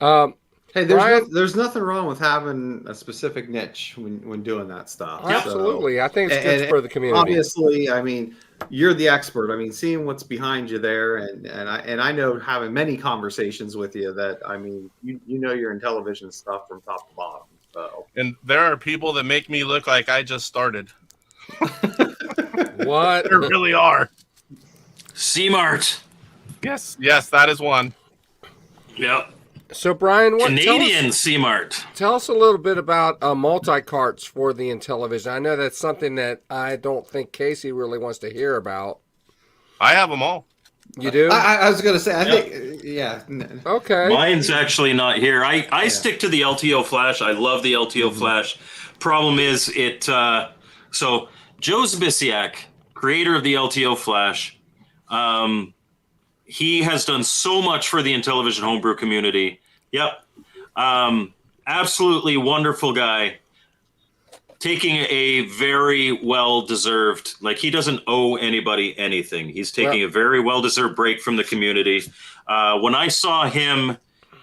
Hey, there's nothing wrong with having a specific niche when doing that stuff. Absolutely. So, I think it's good for the community. Obviously, I mean, you're the expert. I mean, seeing what's behind you there, and I know having many conversations with you that, I mean, you know your Intellivision stuff from top to bottom. So. And there are people that make me look like I just started. What? There really are. C-Mart. Yes, that is one. Yep. So, Brian, Canadian C-Mart. Tell us a little bit about multi-carts for the Intellivision. I know that's something that I don't think Casey really wants to hear about. I have them all. You do? I was going to say, I think, yeah. Okay. Mine's actually not here. I stick to the LTO Flash. I love the LTO Flash. Problem is, so Joe Zbisiak, creator of the LTO Flash, he has done so much for the Intellivision homebrew community. Yep. Absolutely wonderful guy. Taking a very well-deserved, like he doesn't owe anybody anything. He's taking a very well-deserved break from the community. When I saw him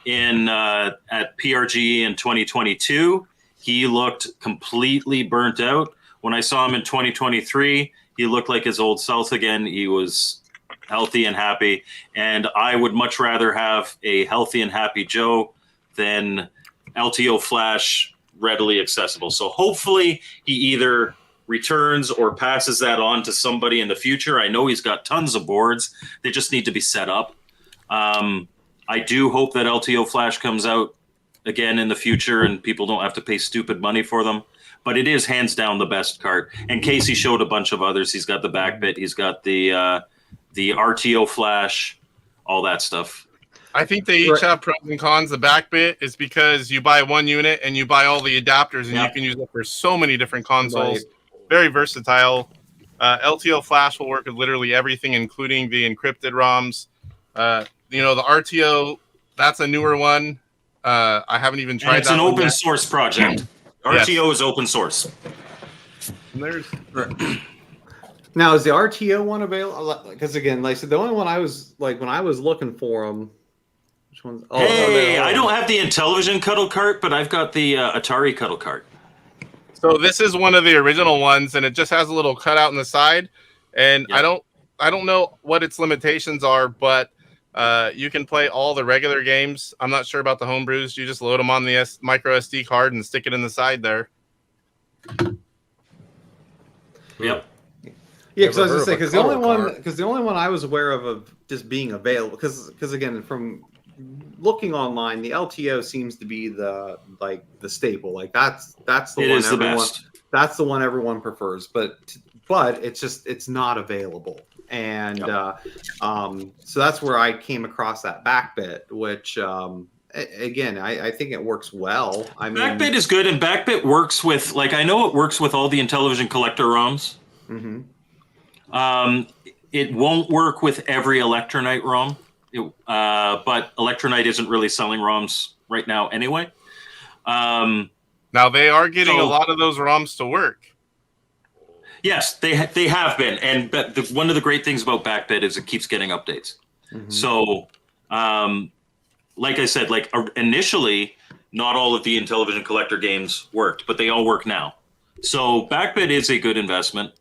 at PRG in 2022, he looked completely burnt out. When I saw him in 2023, he looked like his old self again. He was healthy and happy. And I would much rather have a healthy and happy Joe than LTO Flash readily accessible. So hopefully he either returns or passes that on to somebody in the future. I know he's got tons of boards. They just need to be set up. I do hope that LTO Flash comes out again in the future and people don't have to pay stupid money for them. But it is hands down the best cart. And Casey showed a bunch of others. He's got the Backbit. He's got the RTO Flash, all that stuff. I think they each have pros and cons. The Backbit is because you buy one unit and you buy all the adapters, and you can use it for so many different consoles. Right. Very versatile. LTO Flash will work with literally everything, including the encrypted ROMs. The RTO, that's a newer one. I haven't even tried. And it's an open source project. RTO is open source. Now, is the RTO one available? Because again, like I said, the only one I was like when I was looking for them. Which one's? Oh, hey, I don't have the Intellivision cuddle cart, but I've got the Atari cuddle cart. So this is one of the original ones, and it just has a little cutout in the side. And I don't know what its limitations are, but you can play all the regular games. I'm not sure about the homebrews. You just load them on the micro SD card and stick it in the side there. Yep. Yeah, because I was going to say, because the only one I was aware of just being available, because again, from looking online, the LTO seems to be the staple. Like that's the one everyone. That's the one everyone prefers, but it's not available. And so that's where I came across that Backbit, which again, I think it works well. I mean, Backbit is good, and Backbit works with, like, I know it works with all the Intellivision collector ROMs. Mm-hmm. It won't work with every Electronite ROM, but Electronite isn't really selling ROMs right now anyway. Now they are getting a lot of those ROMs to work. Yes, they have been, and one of the great things about Backbit is it keeps getting updates. Mm-hmm. So, like I said, initially, not all of the Intellivision collector games worked, but they all work now. So Backbit is a good investment.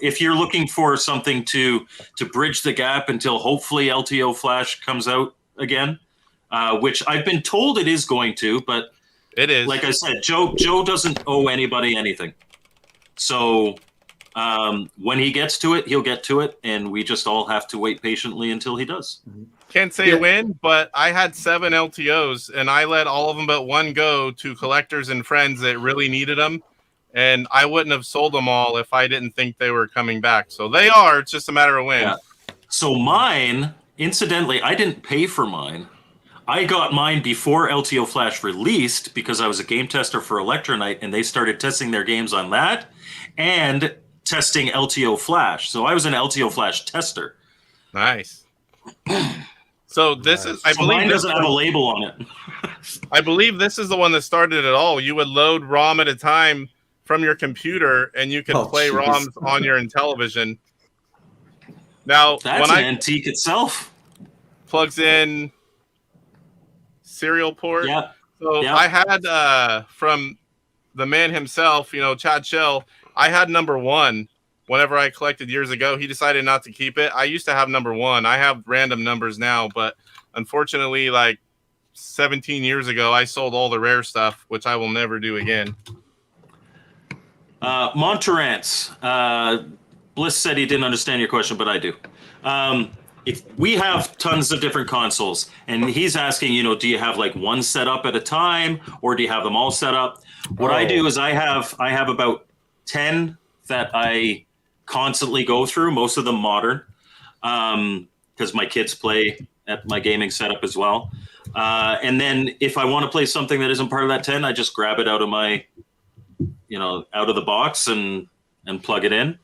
If you're looking for something to bridge the gap until hopefully LTO Flash comes out again, which I've been told it is going to, but it is. Like I said, Joe doesn't owe anybody anything. So when he gets to it, he'll get to it, and we just all have to wait patiently until he does. Can't say when, but I had 7 LTOs, and I let all of them but one go to collectors and friends that really needed them. And I wouldn't have sold them all if I didn't think they were coming back. So they are. It's just a matter of when. Yeah. So mine, incidentally, I didn't pay for mine. I got mine before LTO Flash released because I was a game tester for Electronite, and they started testing their games on that and testing LTO Flash. So I was an LTO Flash tester. Nice. So this is, I believe, mine doesn't have a label on it. I believe this is the one that started it all. You would load ROM at a time from your computer, and you could play ROMs on your Intellivision. Now, that's an antique itself. Plugs in serial port. Yeah. So I had from the man himself, Chad Shell, I had number 1 whenever I collected years ago. He decided not to keep it. I used to have number 1. I have random numbers now, but unfortunately, 17 years ago, I sold all the rare stuff, which I will never do again. Monterance. Bliss said he didn't understand your question, but I do. If we have tons of different consoles, and he's asking, do you have like one set up at a time, or do you have them all set up? What I do is I have about 10 that I constantly go through, most of them modern, because my kids play at my gaming setup as well. And then if I want to play something that isn't part of that 10, I just grab it out of my, out of the box and plug it in.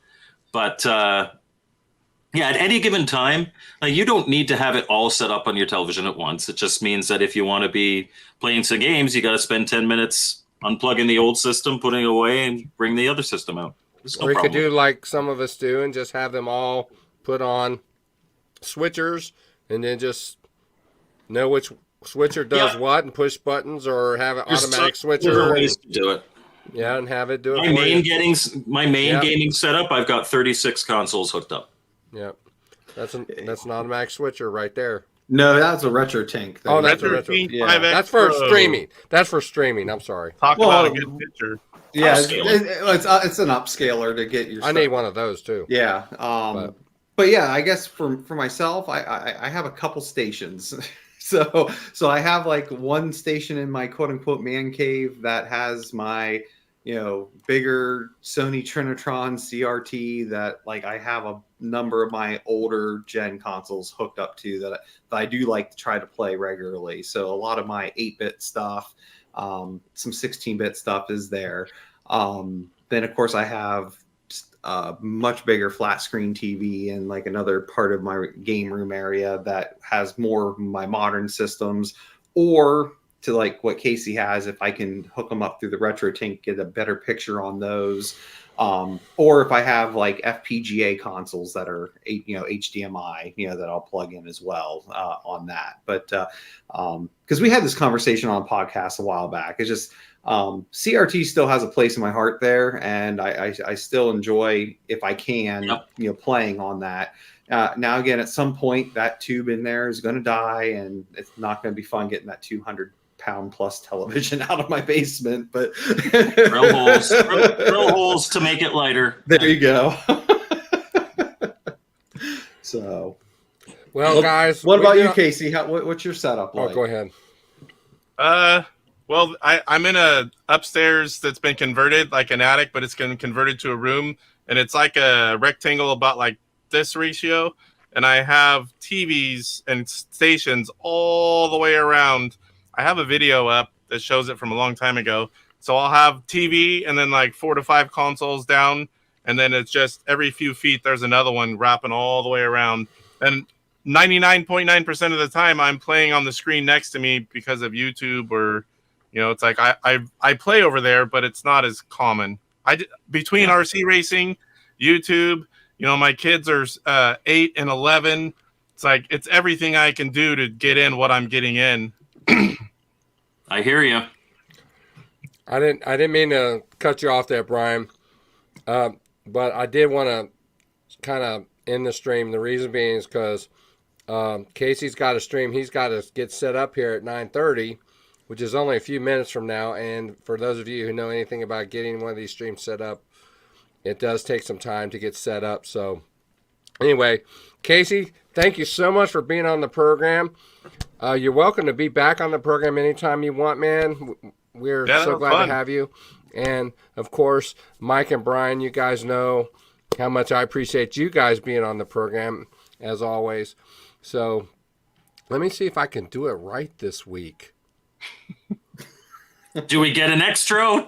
But at any given time, you don't need to have it all set up on your television at once. It just means that if you want to be playing some games, you got to spend 10 minutes unplugging the old system, putting it away, and bring the other system out. Or you could do like some of us do and just have them all put on switchers and then just know which switcher does what and push buttons, or have an automatic switcher. There are ways to do it. Yeah, and have it do it. My main gaming setup, I've got 36 consoles hooked up. Yeah, that's an automatic switcher right there. No, that's a retro tank. Oh, that's a retro. Yeah. That's for streaming. That's for streaming. I'm sorry. Talk about a good picture. Yeah, it's an upscaler to get your. I need one of those too. Yeah, but yeah, I guess for myself, I have a couple stations. So I have like one station in my quote unquote man cave that has my bigger Sony Trinitron CRT that like I have a number of my older gen consoles hooked up to that I do like to try to play regularly. So a lot of my 8-bit stuff, some 16-bit stuff is there. Then of course I have a much bigger flat screen TV and like another part of my game room area that has more of my modern systems, or to like what Casey has, if I can hook them up through the retro tank, get a better picture on those. Or if I have like FPGA consoles that are, HDMI, that I'll plug in as well on that. But because we had this conversation on a podcast a while back, it's just CRT still has a place in my heart there, and I still enjoy, if I can, playing on that. Now again, at some point that tube in there is going to die, and it's not going to be fun getting that 200-pound plus television out of my basement. But drill holes to make it lighter. There you go. So, well, guys, what about you, Casey? What's your setup like? Oh, go ahead. Well, I'm in a upstairs that's been converted like an attic, but it's been converted to a room, and it's like a rectangle about like this ratio, and I have TVs and stations all the way around. I have a video up that shows it from a long time ago. So I'll have TV and then like 4 to 5 consoles down, and then it's just every few feet there's another one wrapping all the way around. And 99.9% of the time I'm playing on the screen next to me because of YouTube, or it's like I play over there, but it's not as common. Between RC racing, YouTube, my kids are 8 and 11. It's like it's everything I can do to get in what I'm getting in. I hear you. I didn't mean to cut you off there, Brian, but I did want to kind of end the stream. The reason being is because Casey's got a stream. He's got to get set up here at 9:30, which is only a few minutes from now. And for those of you who know anything about getting one of these streams set up, it does take some time to get set up. So anyway, Casey, thank you so much for being on the program. You're welcome to be back on the program anytime you want, man. We're so glad to have you. And, of course, Mike and Brian, you guys know how much I appreciate you guys being on the program, as always. So let me see if I can do it right this week. Do we get an extra?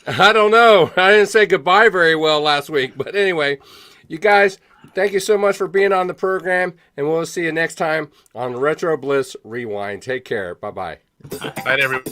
I don't know. I didn't say goodbye very well last week. But anyway, you guys, thank you so much for being on the program, and we'll see you next time on Retro Bliss Rewind. Take care. Bye-bye. Night, everyone.